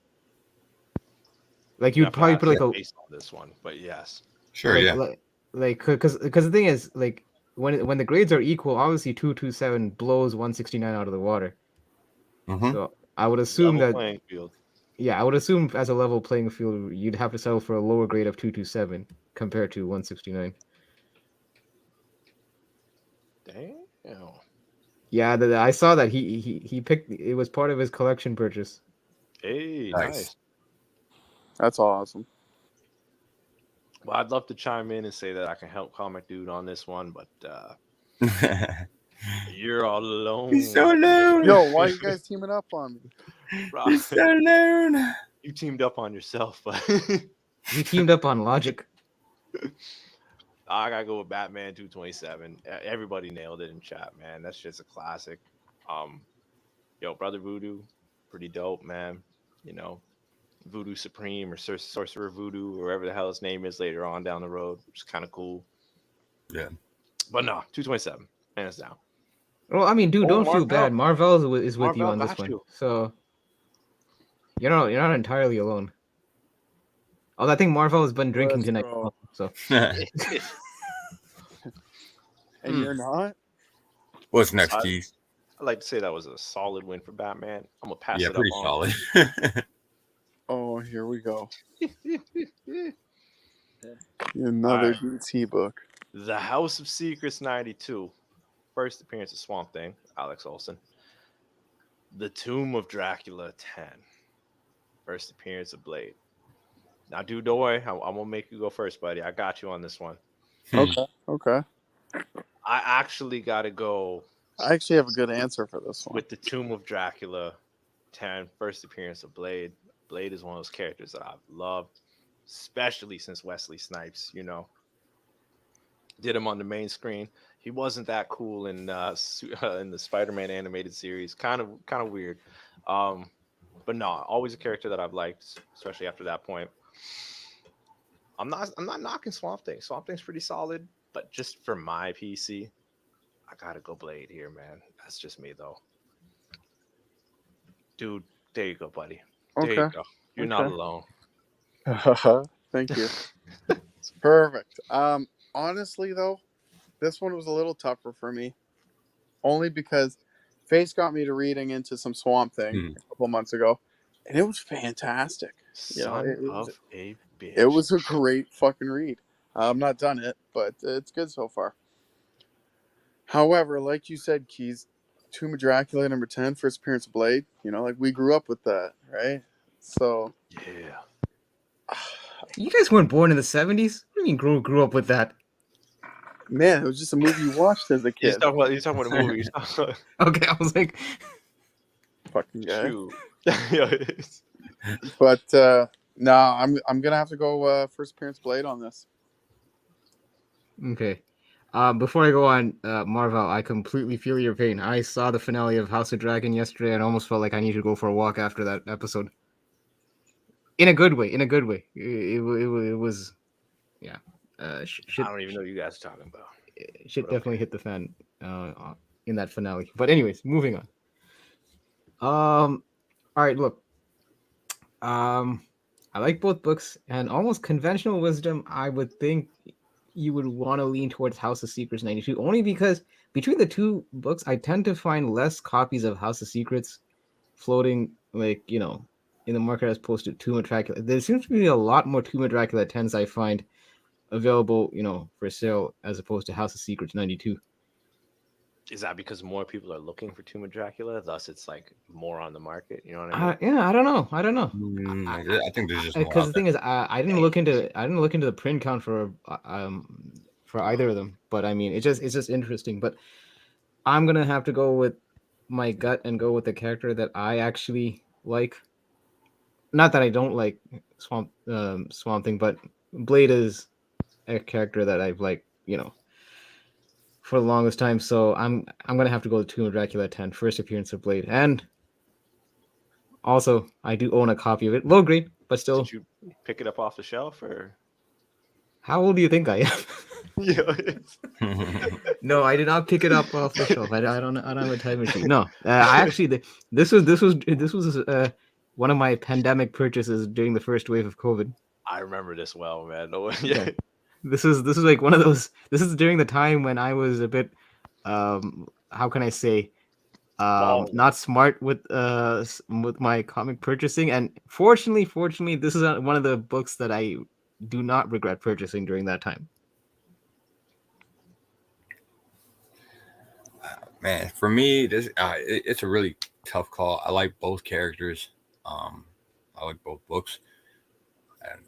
Like you'd Definitely probably put like a based on this one, but yes. Sure, like, yeah. Because the thing is, like, when the grades are equal, obviously 227 blows 169 out of the water. Mm-hmm. So I would assume Level that playing field. I would assume as a level playing field, you'd have to settle for a lower grade of 227 compared to 169. Damn. Yeah, I saw that he picked it was part of his collection purchase. Hey, Nice. nice. That's awesome. Well, I'd love to chime in and say that I can help Comic Dude on this one, but you're all alone. He's so alone. Yo, why are you guys teaming up on me? Bro, He's so alone. you teamed up on yourself, but He teamed up on Logic. I gotta go with Batman 227. Everybody nailed it in chat, man. That's just a classic. Yo, Brother Voodoo, pretty dope, man. You know, Voodoo Supreme or Sorcerer Voodoo, or whatever the hell his name is later on down the road, which is kind of cool. Yeah. But no, 227, hands down. Well, I mean, dude, Oh, don't feel Marvel. bad. Marvel is with you Marvel on this got one, you. so you're not entirely alone. Although I think Marvel has been drinking Let's tonight, go. so And you're not? What's next, I- Keith? I'd like to say that was a solid win for Batman. I'm gonna pass Yeah, it pretty up solid. Oh, here we go. on. Another Alright. DC book. The House of Secrets 92. First appearance of Swamp Thing, Alex Olsen. The Tomb of Dracula 10. First appearance of Blade. Now, dude, don't worry. I'm gonna make you go first, buddy. I got you on this one. Okay. I actually gotta go I actually have a good answer for this one. with the Tomb of Dracula 10. First appearance of Blade. Blade is one of those characters that I've loved, especially since Wesley Snipes, you know, did him on the main screen. He wasn't that cool in the Spider-Man animated series. Kind of weird. But no, always a character that I've liked, especially after that point. I'm not knocking Swamp Thing. Swamp Thing's pretty solid, but just for my PC, I gotta go Blade here, man. That's just me though. Dude, there you go, buddy. There you Okay. go. You're not alone. Thank you. Perfect. Honestly though, this one was a little tougher for me. Only because Face got me to reading into some Swamp Thing a couple months ago, and it was fantastic. Son of a bitch. It was a great fucking read. I'm not done it, but it's good so far. However, like you said, Keys, Tomb of Dracula number 10, first appearance of Blade. You know, like we grew up with that, right? So Yeah. you guys weren't born in the 70s. What do you mean grew up with that? man, it was just a movie you watched as a He's kid. talking about a movie. He's talking about Okay, I was like, Fucking guy. shoot. Yeah, But no, I'm gonna have to go first appearance Blade on this. okay. Before I go on, Marvel, I completely feel your pain. I saw the finale of House of Dragon yesterday and almost felt like I need to go for a walk after that episode. In a good way. It was, yeah. Shit, I don't even know what you guys are talking about. shit but definitely hit the fan in that finale. But anyways, moving on. All right, look. I like both books, and almost conventional wisdom, I would think you would want to lean towards House of Secrets 92, only because between the two books, I tend to find less copies of House of Secrets floating, like, you know, in the market as opposed to Tomb of Dracula. There seems to be a lot more Tomb of Dracula 10s I find available, you know, for sale as opposed to House of Secrets 92. Is that because more people are looking for Tomb of Dracula, thus it's like more on the market? You know what I mean? Yeah, I don't know. I don't know. I think there's just more Because out the there. thing is, I didn't look into the print count for either of them. But I mean, it's just interesting. But I'm gonna have to go with my gut and go with the character that I actually like. Not that I don't like Swamp Thing, but Blade is a character that I've liked, for the longest time. So I'm gonna have to go with Tomb of Dracula 10, first appearance of Blade, and also I do own a copy of it, low grade, but still. Did you pick it up off the shelf or? How old do you think I am? Yeah. No, I did not pick it up off the shelf. I don't have a time machine. No, I actually this was one of my pandemic purchases during the first wave of COVID. I remember this well, man. No, Yeah, this is like one of those. This is during the time when I was a bit, how can I say, Balling. not smart with my comic purchasing. And fortunately, this is one of the books that I do not regret purchasing during that time. Man, for me, it's a really tough call. I like both characters. I like both books, and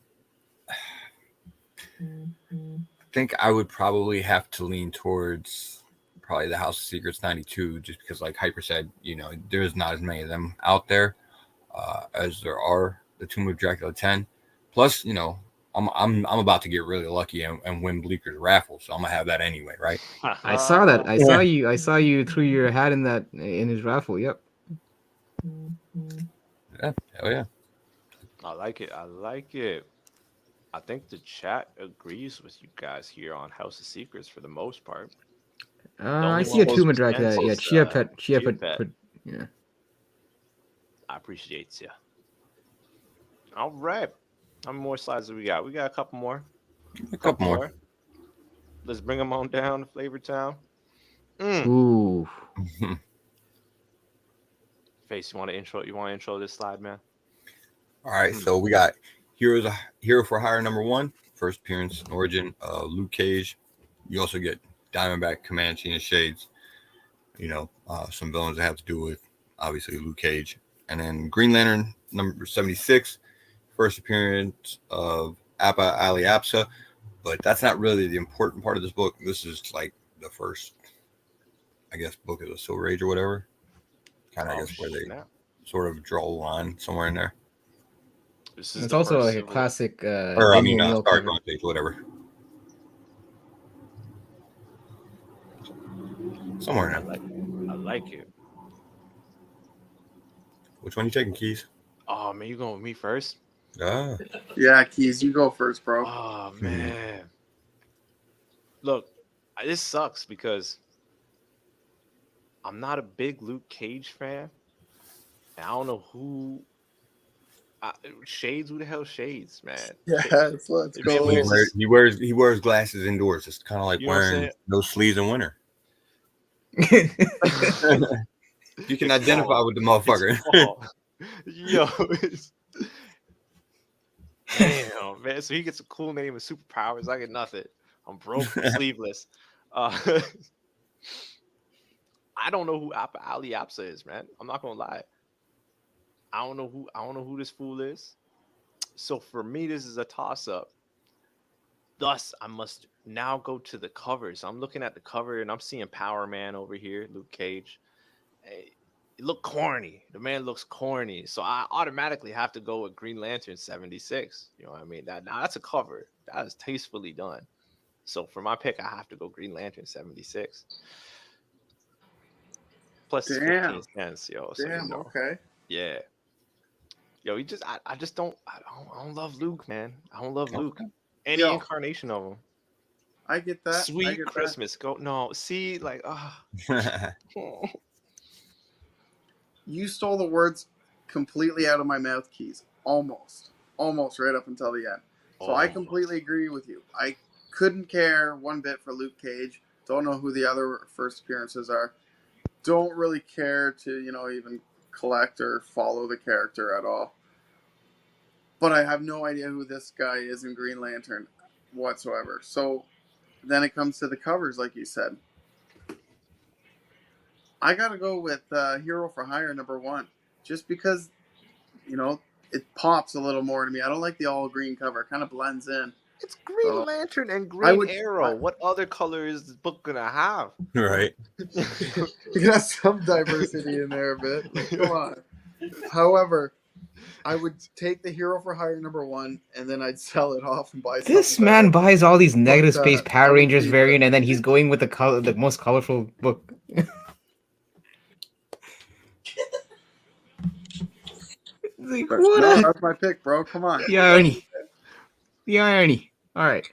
I think I would probably have to lean towards probably the House of Secrets 92, just because, like Hyper said, there's not as many of them out there as there are the Tomb of Dracula 10. Plus, I'm about to get really lucky and win Bleeker's raffle, so I'm gonna have that anyway, right? I saw that. I saw you threw your hat in his raffle. Yep. Yeah, hell yeah. I like it. I like it. I think the chat agrees with you guys here on House of Secrets for the most part. I see a Tomb of Dracula. Yeah, Chia Pet. Yeah. I appreciate you. All right. How many more slides do we got? We got a couple more. A couple more. Let's bring them on down to Flavor Town. Ooh. Face, you want to intro this slide, man? All right, so we got Hero for Hire #1, first appearance and origin, Luke Cage. You also get Diamondback, Comanche, and Shades. Some villains that have to do with obviously Luke Cage. And then Green Lantern #76, first appearance of Appa Ali Apsa. But that's not really the important part of this book. This is like the first, I guess, book of the Silver Age or whatever. Kind of, I guess, where they sort of draw a line somewhere in there. It's also like a classic. Star Bronze Age, whatever. Somewhere in there. I like it. Which one you taking, Keys? Oh man, you going with me first? Yeah, Keys, you go first, bro. Oh man. Look, this sucks because I'm not a big Luke Cage fan. And I don't know who. Shades? Who the hell Shades, man? Yes, let's go. He wears glasses indoors. It's kind of like wearing no sleeves in winter. You can identify with the motherfucker. Yo, damn, man. So he gets a cool name and superpowers. I get nothing. I'm broke, sleeveless. I don't know who Ali Apsa is, man. I'm not gonna lie. I don't know who this fool is. So for me, this is a toss-up. Thus, I must now go to the covers. I'm looking at the cover and I'm seeing Power Man over here, Luke Cage. It look corny. The man looks corny. So I automatically have to go with Green Lantern 76. You know what I mean? That's a cover. That is tastefully done. So for my pick, I have to go Green Lantern 76. Plus 15 cents, yo. So, okay. Yeah. Yo, I don't love Luke, man. I don't love Luke. Any incarnation of him. I get that. Sweet Christmas. Go no. See, like, You stole the words completely out of my mouth, Keys. Almost right up until the end. So I completely agree with you. I couldn't care one bit for Luke Cage. Don't know who the other first appearances are. Don't really care to, even collect or follow the character at all. But I have no idea who this guy is in Green Lantern whatsoever. So then it comes to the covers, like you said. I gotta go with Hero for Hire #1, just because it pops a little more to me. I don't like the all green cover; it kind of blends in. It's Green So Lantern and I Green would. Arrow. What other color is this book gonna have? Right. You got some diversity in there a bit. Like, come on. However, I would take the Hero for Hire #1, and then I'd sell it off and buy This something man better. buys all these negative But, space I Power would Rangers leave variant, it. and then he's going with the most colorful book. Like, But what no, a- that's my pick, bro. Come on. the irony. The irony. All right.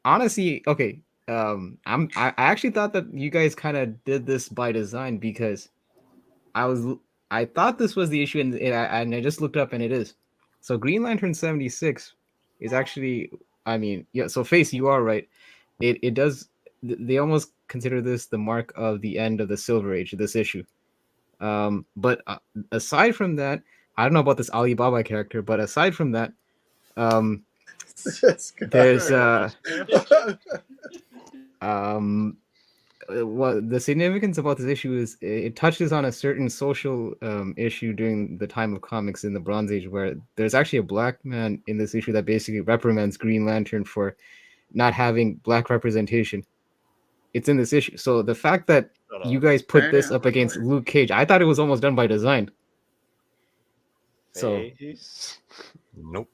Honestly, okay. I actually thought that you guys kind of did this by design because I thought this was the issue, and I just looked up, and it is. So Green Lantern 76 is actually, I mean, yeah. So Face, you are right. It does. They almost consider this the mark of the end of the Silver Age. This issue. But aside from that, I don't know about this Alibaba character, but aside from that, there's what the significance about this issue is it touches on a certain social issue during the time of comics in the Bronze Age, where there's actually a black man in this issue that basically reprimands Green Lantern for not having black representation. It's in this issue. So the fact that you guys put this up against Luke Cage, I thought it was almost done by design. So Nope.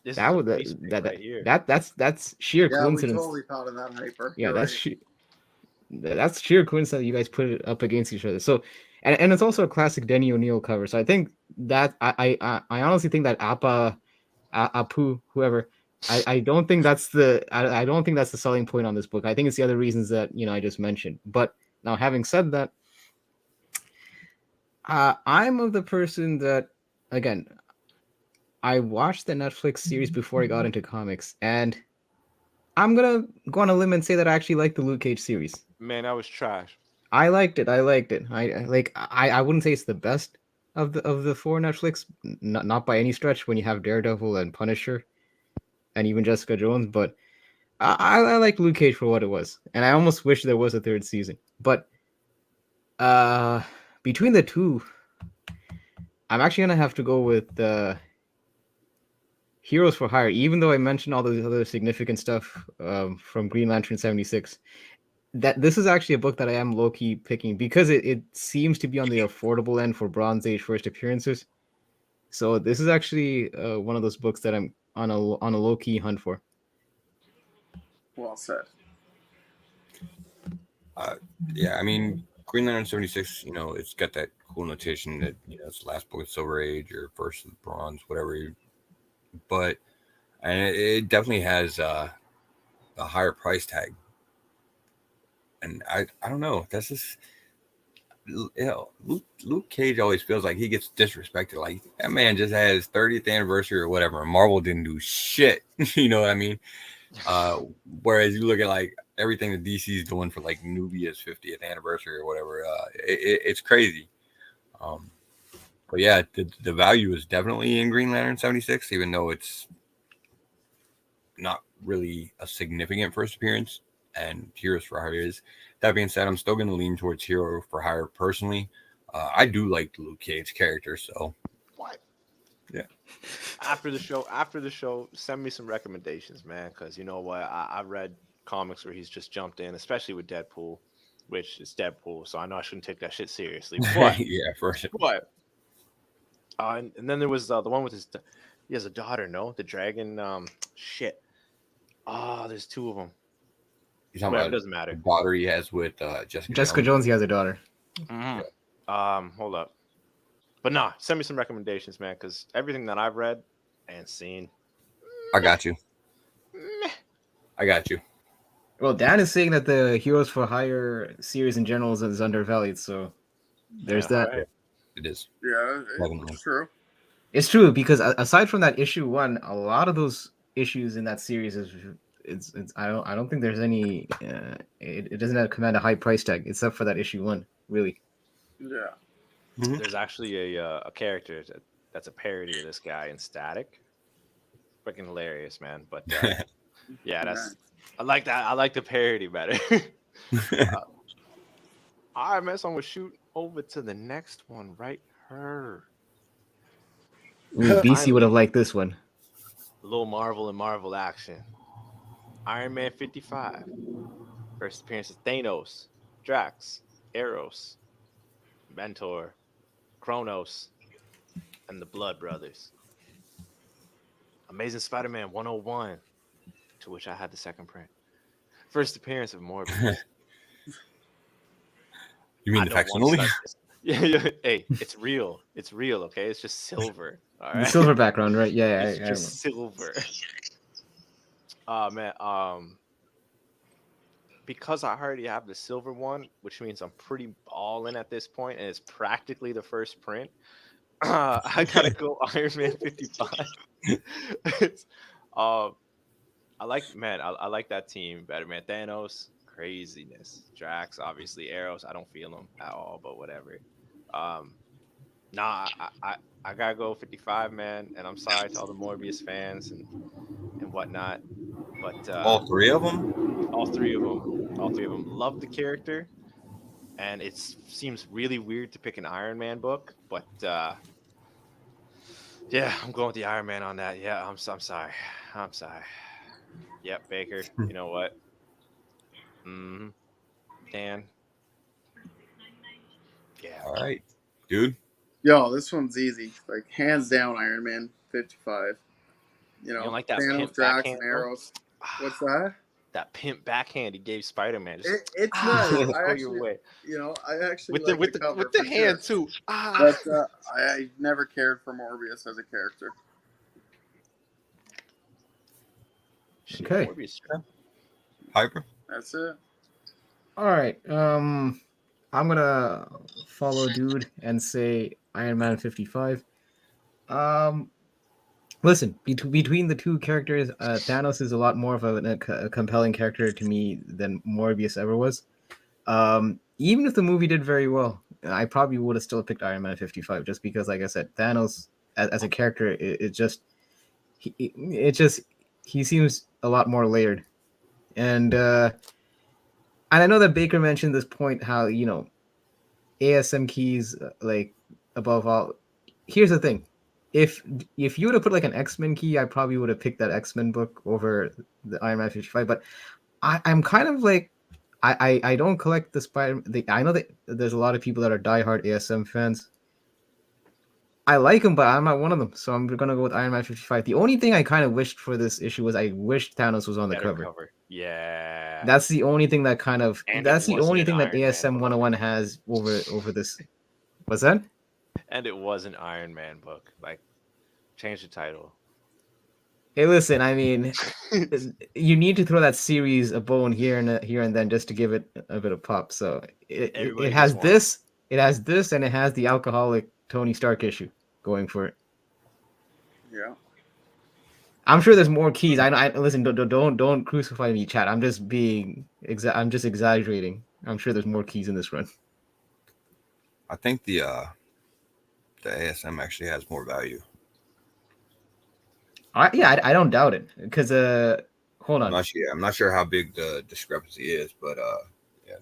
This that is would right here. that's sheer Yeah, coincidence. we totally thought of that hyper. Yeah, You're that's right. that's sheer coincidence that you guys put it up against each other. So, and it's also a classic Denny O'Neil cover. So I think that I honestly think that Apu, whoever, I don't think that's I don't think that's the selling point on this book. I think it's the other reasons that I just mentioned. But now, having said that, I'm of the person that, again, I watched the Netflix series before I got into comics, and I'm gonna go on a limb and say that I actually like the Luke Cage series. Man, that was trash. I liked it. I like. I wouldn't say it's the best of the four Netflix, not by any stretch. When you have Daredevil and Punisher, and even Jessica Jones, but I like Luke Cage for what it was, and I almost wish there was a third season. But between the two, I'm actually gonna have to go with Heroes for Hire. Even though I mentioned all those other significant stuff from Green Lantern 76. That this is actually a book that I am low-key picking because it seems to be on the affordable end for Bronze Age first appearances. So this is actually one of those books that I'm on a low-key hunt for. Well said. Yeah, I mean, Green Lantern 76, it's got that cool notation that, it's the last book of Silver Age or first of the Bronze, whatever. But and it definitely has a higher price tag. And I don't know. That's just, Luke Cage always feels like he gets disrespected. Like, that man just had his 30th anniversary or whatever, and Marvel didn't do shit. You know what I mean? Whereas you look at like everything that DC is doing for like Nubia's 50th anniversary or whatever, it's crazy. But yeah, the value is definitely in Green Lantern 76, even though it's not really a significant first appearance. And Heroes for Hire is. That being said, I'm still going to lean towards Hero for Hire personally. I do like the Luke Cage character, so What? Yeah. After the show, send me some recommendations, man. Because you know what, I read comics where he's just jumped in, especially with Deadpool, which is Deadpool. So I know I shouldn't take that shit seriously. But yeah, for sure. But and then there was the one with he has a daughter. No, the dragon. Shit. There's two of them. You're talking Well, about it doesn't matter. the daughter he has with Jessica Jones. He has a daughter. Mm-hmm. Hold up. But nah, send me some recommendations, man, because everything that I've read and seen. I got you. Well, Dan is saying that the Heroes for Hire series in general is undervalued, so there's that. Right. It is. Yeah, Definitely. it's true. It's true because aside from that issue 1, a lot of those issues in that series it's I don't think there's any it doesn't command a high price tag except for that issue 1, really. Yeah. Mm-hmm. There's actually a character that's a parody of this guy in Static. Freaking hilarious, man. But yeah, I like that. I like the parody better. All right, man. So I'm gonna shoot over to the next one right here. Ooh, BC would have Finally, liked this one. a little Marvel and Marvel action. Iron Man 55. First appearance of Thanos, Drax, Eros, Mentor, Kronos, and the Blood Brothers. Amazing Spider-Man 101, to which I had the second print. First appearance of Morbius. You mean I the don't want to facsimile? start this. Yeah. Hey, it's real. It's real, okay? It's just silver. All The right. silver background, right? Yeah, It's I just silver. Oh man. Because I already have the silver one, which means I'm pretty all in at this point, and it's practically the first print. I gotta go Iron Man 55. It's, um, I like man, I like that team better, man. Thanos, craziness. Drax, obviously. Arrows, I don't feel them at all, but whatever. Um, nah, I gotta go 55, man. And I'm sorry to all the Morbius fans and whatnot, but All three of them? all three of them, all three of them love the character, and it seems really weird to pick an Iron Man book, but yeah, I'm going with the Iron Man on that. Yeah, I'm sorry. I'm sorry. Yep, Baker. You know what? Mm-hmm. Dan. Yeah. All right, dude. Yo, this one's easy. Like hands down, Iron Man 55. You You know, don't like that Thanos, pimp Drax, backhand, and though? Arrows. What's that? That pimp backhand he gave Spider-Man. Just It's nice. I go your actually, way. I actually With the like with the the cover with the for hand sure. too. But I never cared for Morbius as a character. Shit, Okay. Morbius. Hyper. That's it. All right. I'm gonna follow dude and say Iron Man 55. Um, listen, between the two characters, Thanos is a lot more of a compelling character to me than Morbius ever was. Even if the movie did very well, I probably would have still picked Iron Man 55 just because, like I said, Thanos as a character, he seems a lot more layered. And I know that Baker mentioned this point how ASM keys like above all. Here's the thing: if you would have put like an X-Men key, I probably would have picked that X-Men book over the Iron Man 55. But I'm kind of like I don't collect the Spider. I know that there's a lot of people that are diehard ASM fans. I like him, but I'm not one of them. So I'm gonna go with Iron Man 55. The only thing I kind of wished for this issue was I wished Thanos was on the Better cover. cover. Yeah. That's the only thing that kind of And it that's the wasn't only an thing that Iron Man ASM book. 101 has over this. What's that? And it was an Iron Man book. Like, change the title. Hey, listen, I mean, you need to throw that series a bone here and then just to give it a bit of pop. So Everybody it gets has one. this, and it has the alcoholic Tony Stark issue going for it. Yeah. I'm sure there's more keys. I listen. Don't crucify me, chat. I'm just I'm just exaggerating. I'm sure there's more keys in this run. I think the ASM actually has more value. I don't doubt it because hold on. I'm not sure how big the discrepancy is, but yeah,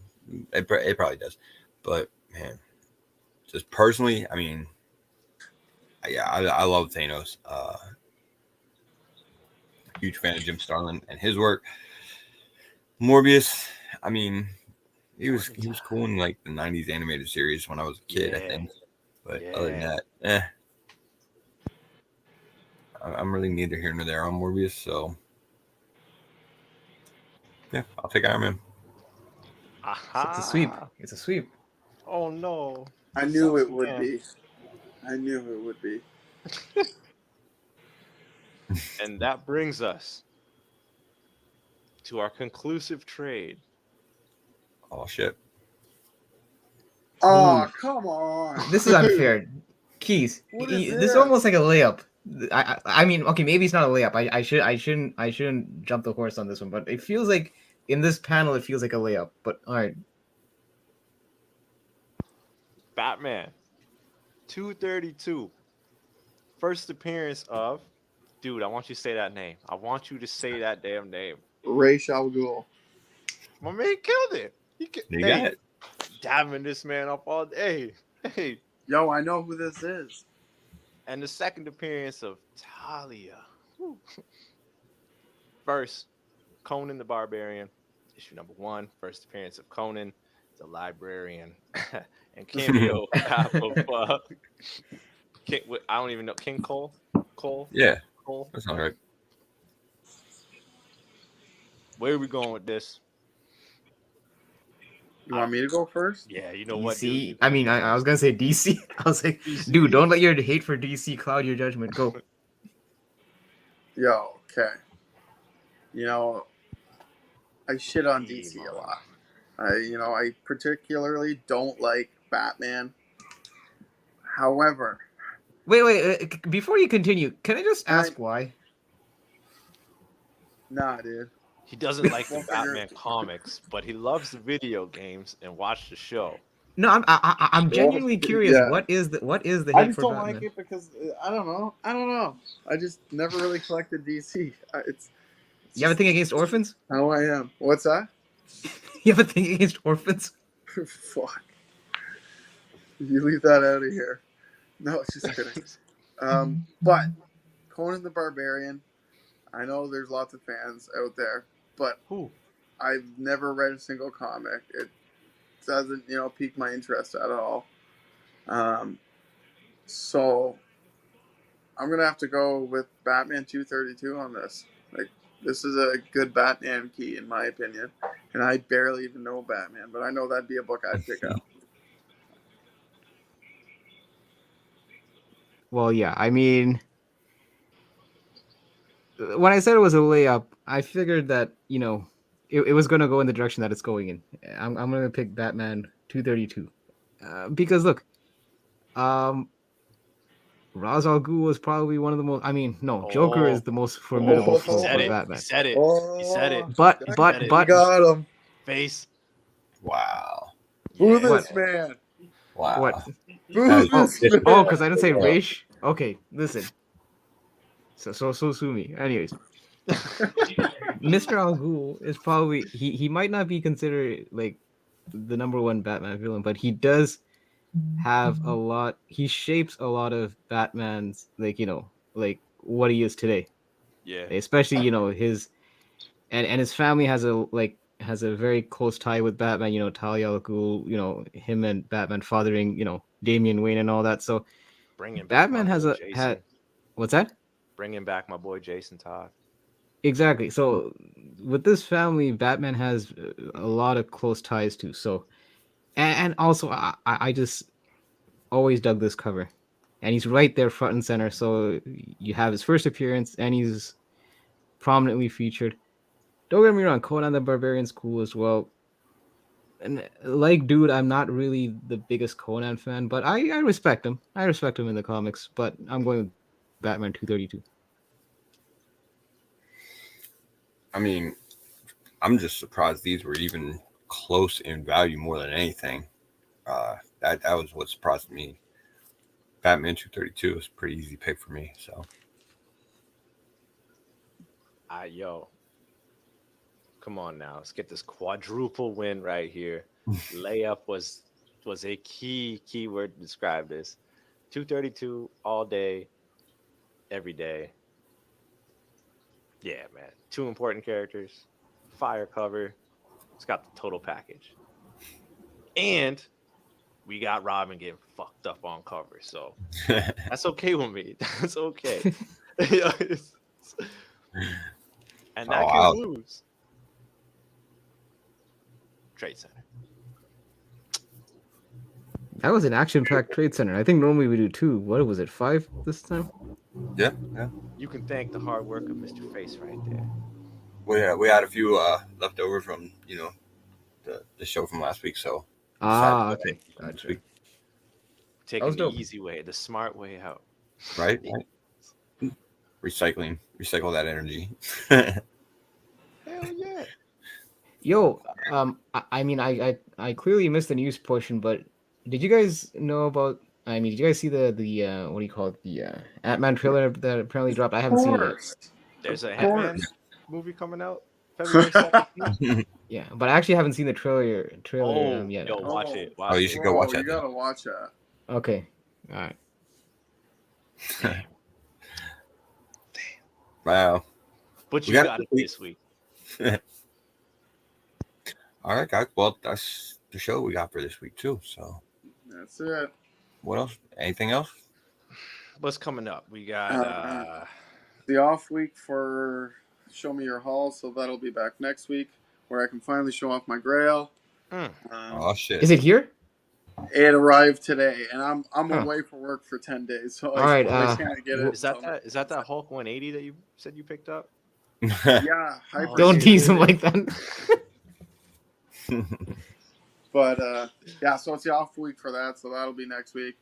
it probably does. But man, just personally, I mean, yeah, I love Thanos. Huge fan of Jim Starlin and his work. Morbius, I mean, he was cool in like the '90s animated series when I was a kid, I think. But other than that, I'm really neither here nor there on Morbius, so yeah, I'll take Iron Man. So it's a sweep. It's a sweep. Oh no. I knew it would be. I knew it would be. And that brings us to our conclusive trade. Oh shit! Oh, come on. This is unfair. Keys. What is This is almost like a layup. I mean, okay, maybe it's not a layup. I shouldn't jump the horse on this one, but it feels like in this panel it feels like a layup. But all right. Batman 232. First appearance of, dude, I want you to say that name. I want you to say that damn name. Ra's al Ghul. My man killed it. You got it. dabbing this man up all day. Hey, Yo, I know who this is. and the second appearance of Talia. Whew. First, Conan the Barbarian, issue number 1. First appearance of Conan the Librarian, and cameo of King, I don't even know, King Cole. Yeah, Cole. that's all right. Where are we going with this? You want me to go first? Yeah, you know what, dude? DC. I mean, I was gonna say DC. I was like, dude, don't let your hate for DC cloud your judgment. Go. Yo, okay. You know, I shit on DC a lot. I particularly don't like Batman. However, Wait. Before you continue, can I just ask why? nah, dude. He doesn't like the Batman comics, but he loves the video games and watched the show. No, I'm genuinely curious. Yeah. What is the hate I just for don't Batman? like it because I don't know. I just never really collected DC. You have a thing against orphans? How I am. What's that? You have a thing against orphans? Fuck. You leave that out of here. No, just kidding. But Conan the Barbarian, I know there's lots of fans out there, but I've never read a single comic. It doesn't, pique my interest at all. So I'm gonna have to go with Batman 232 on this. Like, this is a good Batman key in my opinion, and I barely even know Batman, but I know that'd be a book I'd pick up. Well, yeah. I mean, when I said it was a layup, I figured that it was going to go in the direction that it's going in. I'm going to pick Batman 232 because look, Ra's al Ghul was probably one of the most. I mean, no, Joker is the most formidable foe for Batman. He said it. He said it. But got him. Face. Wow. Who this man? Wow. What? Who this man? Oh, because I didn't say race. Okay, listen. So sue me. Anyways, Mr. Al Ghul is probably he might not be considered like the number 1 Batman villain, but he does have a lot. He shapes a lot of Batman's like what he is today. Yeah. Especially his and his family has a very close tie with Batman. Talia al Ghul. Him and Batman fathering Damian Wayne and all that. So Bringing Batman has what's that? Bringing back my boy Jason Todd. Exactly. So with this family, Batman has a lot of close ties too. So, and also I just always dug this cover, and he's right there front and center. So you have his first appearance, and he's prominently featured. Don't get me wrong, Conan the Barbarian's cool as well. And like, dude, I'm not really the biggest Conan fan, but I respect him. I respect him in the comics, but I'm going with Batman 232. I mean, I'm just surprised these were even close in value more than anything. That was what surprised me. Batman 232 was a pretty easy pick for me. So, come on now, let's get this quadruple win right here. Layup was a key word to describe this. 232 all day, every day. Yeah, man. 2 important characters, fire cover. It's got the total package. And we got Robin getting fucked up on cover. So that's okay with me. That's okay. And that concludes Trade Center. That was an action-packed Trade Center. I think normally we do 2. What was it, 5 this time? Yeah. You can thank the hard work of Mr. Face right there. Well, yeah, we had a few left over from the show from last week. So okay, gotcha. Taking the easy way, the smart way out. Right. Recycle that energy. Hell yeah. Yo, I mean, I clearly missed the news portion, but did you guys know about? I mean, did you guys see the what do you call it? The Ant-Man trailer that apparently dropped? I haven't seen it yet. There's a Ant-Man movie coming out. February 17th. Yeah, but I actually haven't seen the trailer Oh, yet. yo, watch it. Watch Oh, you it. should go watch You that. Then. gotta watch that. Okay. All right. Damn. Wow. But We you got got it it this week. All right, guys. Well, that's the show we got for this week too. So, That's it. what else? Anything else? What's coming up? We got The off week for Show Me Your Haul, so that'll be back next week, where I can finally show off my Grail. Oh shit! Is it here? It arrived today, and I'm Huh. away for work for 10 days, so All right, I can't get it. is that that Hulk 180 that you said you picked up? Yeah, Hyper Don't Cable. tease him like that. But yeah, so it's the off week for that, so that'll be next week.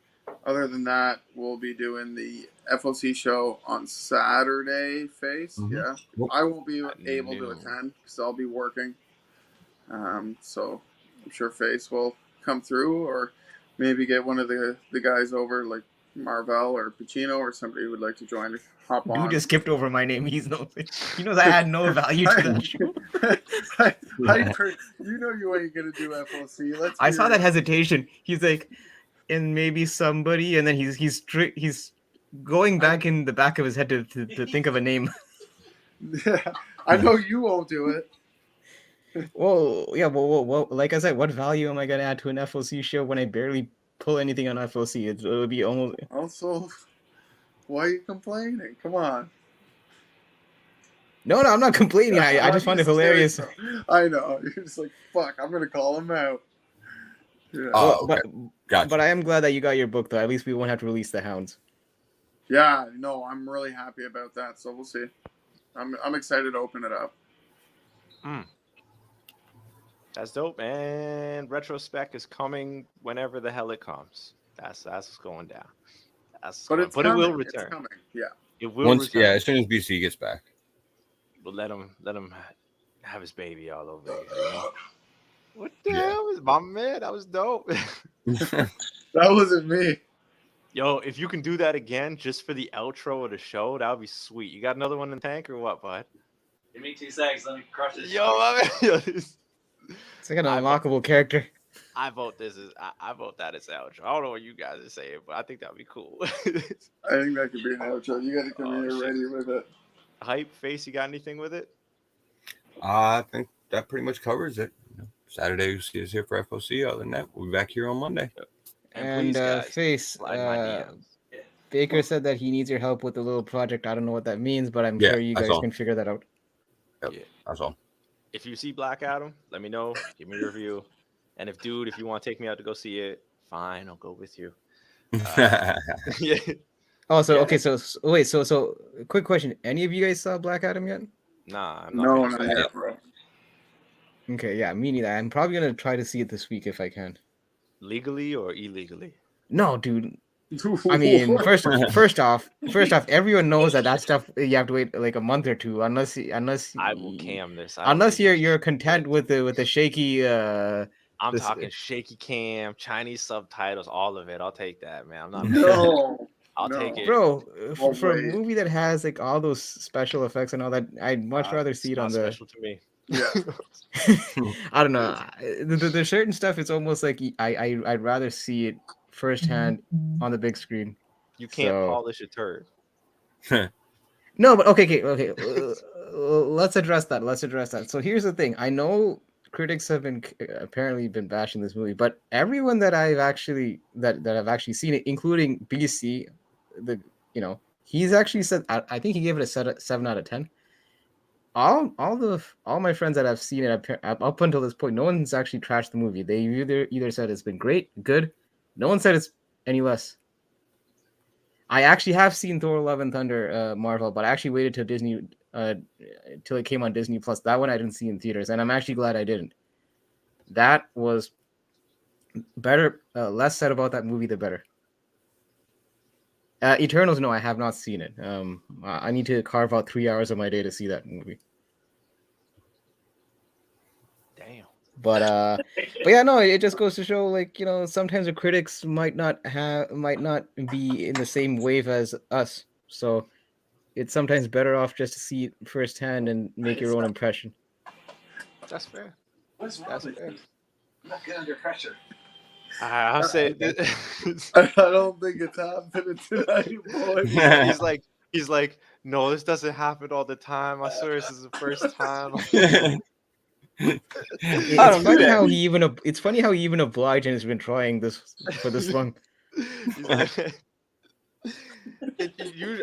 Other than that, we'll be doing the FOC show on Saturday. Face, yeah, Yep. I won't be At able to noon. attend because I'll be working. So I'm sure Face will come through, or maybe get one of the guys over, like Marvel or Pacino, or somebody who would like to join to hop on. Dude just skipped over my name. He knows I had no value to that show. Hyper, you know you ain't gonna do FOC. I saw that hesitation. He's like, and maybe somebody, and then he's going back in the back of his head to think of a name. I know you won't do it. Well, yeah, well, like I said, what value am I gonna add to an FOC show when I barely pull anything on FOC? It'll be almost. Also, why are you complaining? Come on. No, I'm not complaining. I just find it hilarious. I know. You're just like, fuck, I'm gonna call him out. Yeah. Oh, okay. Gotcha. But I am glad that you got your book, though. At least we won't have to release the hounds. Yeah, no, I'm really happy about that. So we'll see. I'm excited to open it up. That's dope. And retrospect is coming whenever the hell it comes. That's what's going down. But It will return. It's coming. Yeah. It will return. Yeah, as soon as BC gets back. We'll let him have his baby all over again. You know? What the hell was my man? That was dope. That wasn't me. Yo, if you can do that again just for the outro of the show, that would be sweet. You got another one in the tank or what, bud? Give me 2 seconds. Let me crush this. Yo, my man. Yo, It's like an unlockable character. I vote I vote that as outro. I don't know what you guys are saying, but I think that would be cool. I think that could be an outro. You gotta come here shit. ready with it. Hype face, you got anything with it? I think that pretty much covers it. Saturday, you see us here for FOC. Other than that, we'll be back here on Monday. And please, guys, Face, slide my DMs. Baker said that he needs your help with the little project. I don't know what that means, but I'm Yeah, sure you that's guys all. can figure that out. Yep, Yeah. that's all. If you see Black Adam, let me know. Give me a review. And if you want to take me out to go see it, fine, I'll go with you. Yeah. Oh, so Yeah. okay, so wait, so quick question: any of you guys saw Black Adam yet? Nah, I'm not No, gonna not say yet, bro. Okay, yeah, me neither. I'm probably gonna try to see it this week if I can. legally or illegally. No, dude. I mean, first off, everyone knows that stuff you have to wait like a month or two, unless I will cam this. unless you're content with the shaky. I'm this- talking shaky cam, Chinese subtitles, all of it. I'll take that, man. I'm not. No. I'll no. take it. Bro, Well, for a wait. movie that has like all those special effects and all that, I'd much rather It's see it not on the. special to me. Yeah. I don't know. There's certain stuff. It's almost like I'd rather see it firsthand on the big screen. You can't So- polish a turd. No, but okay. Let's address that. So here's the thing. I know critics have apparently been bashing this movie, but everyone that I've actually that have actually seen it, including BC, he's actually said I think he gave it a 7 out of 10. All my friends that I've seen it up until this point, no one's actually trashed the movie. They either said it's been great, good. No one said it's any less. I actually have seen Thor: Love and Thunder, Marvel, but I actually waited till Disney, till it came on Disney Plus. That one I didn't see in theaters, and I'm actually glad I didn't. That was better. Less said about that movie, the better. Eternals, no, I have not seen it. I need to carve out 3 hours of my day to see that movie. Damn. But yeah, no, it just goes to show, like, sometimes the critics might not be in the same wave as us. So it's sometimes better off just to see it firsthand and make your own impression. That's fair. What's wrong That's with fair. you? I'm not good under pressure. I'll say I don't think it's happening tonight, boys. he's like, no, this doesn't happen all the time. I swear this is the first time. It's funny how he even it's funny how he even Obliging has been trying this for this long. He's like,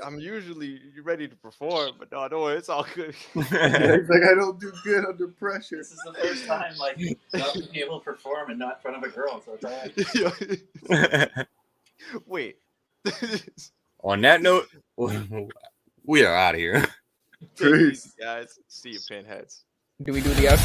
I'm usually ready to perform, but no, don't worry, it's all good. He's like, I don't do good under pressure. This is the first time, like, not being able to perform and not in front of a girl, so it's all right. Wait. On that note, we are out of here. Take it easy, guys. See you, pinheads. Do we do the out?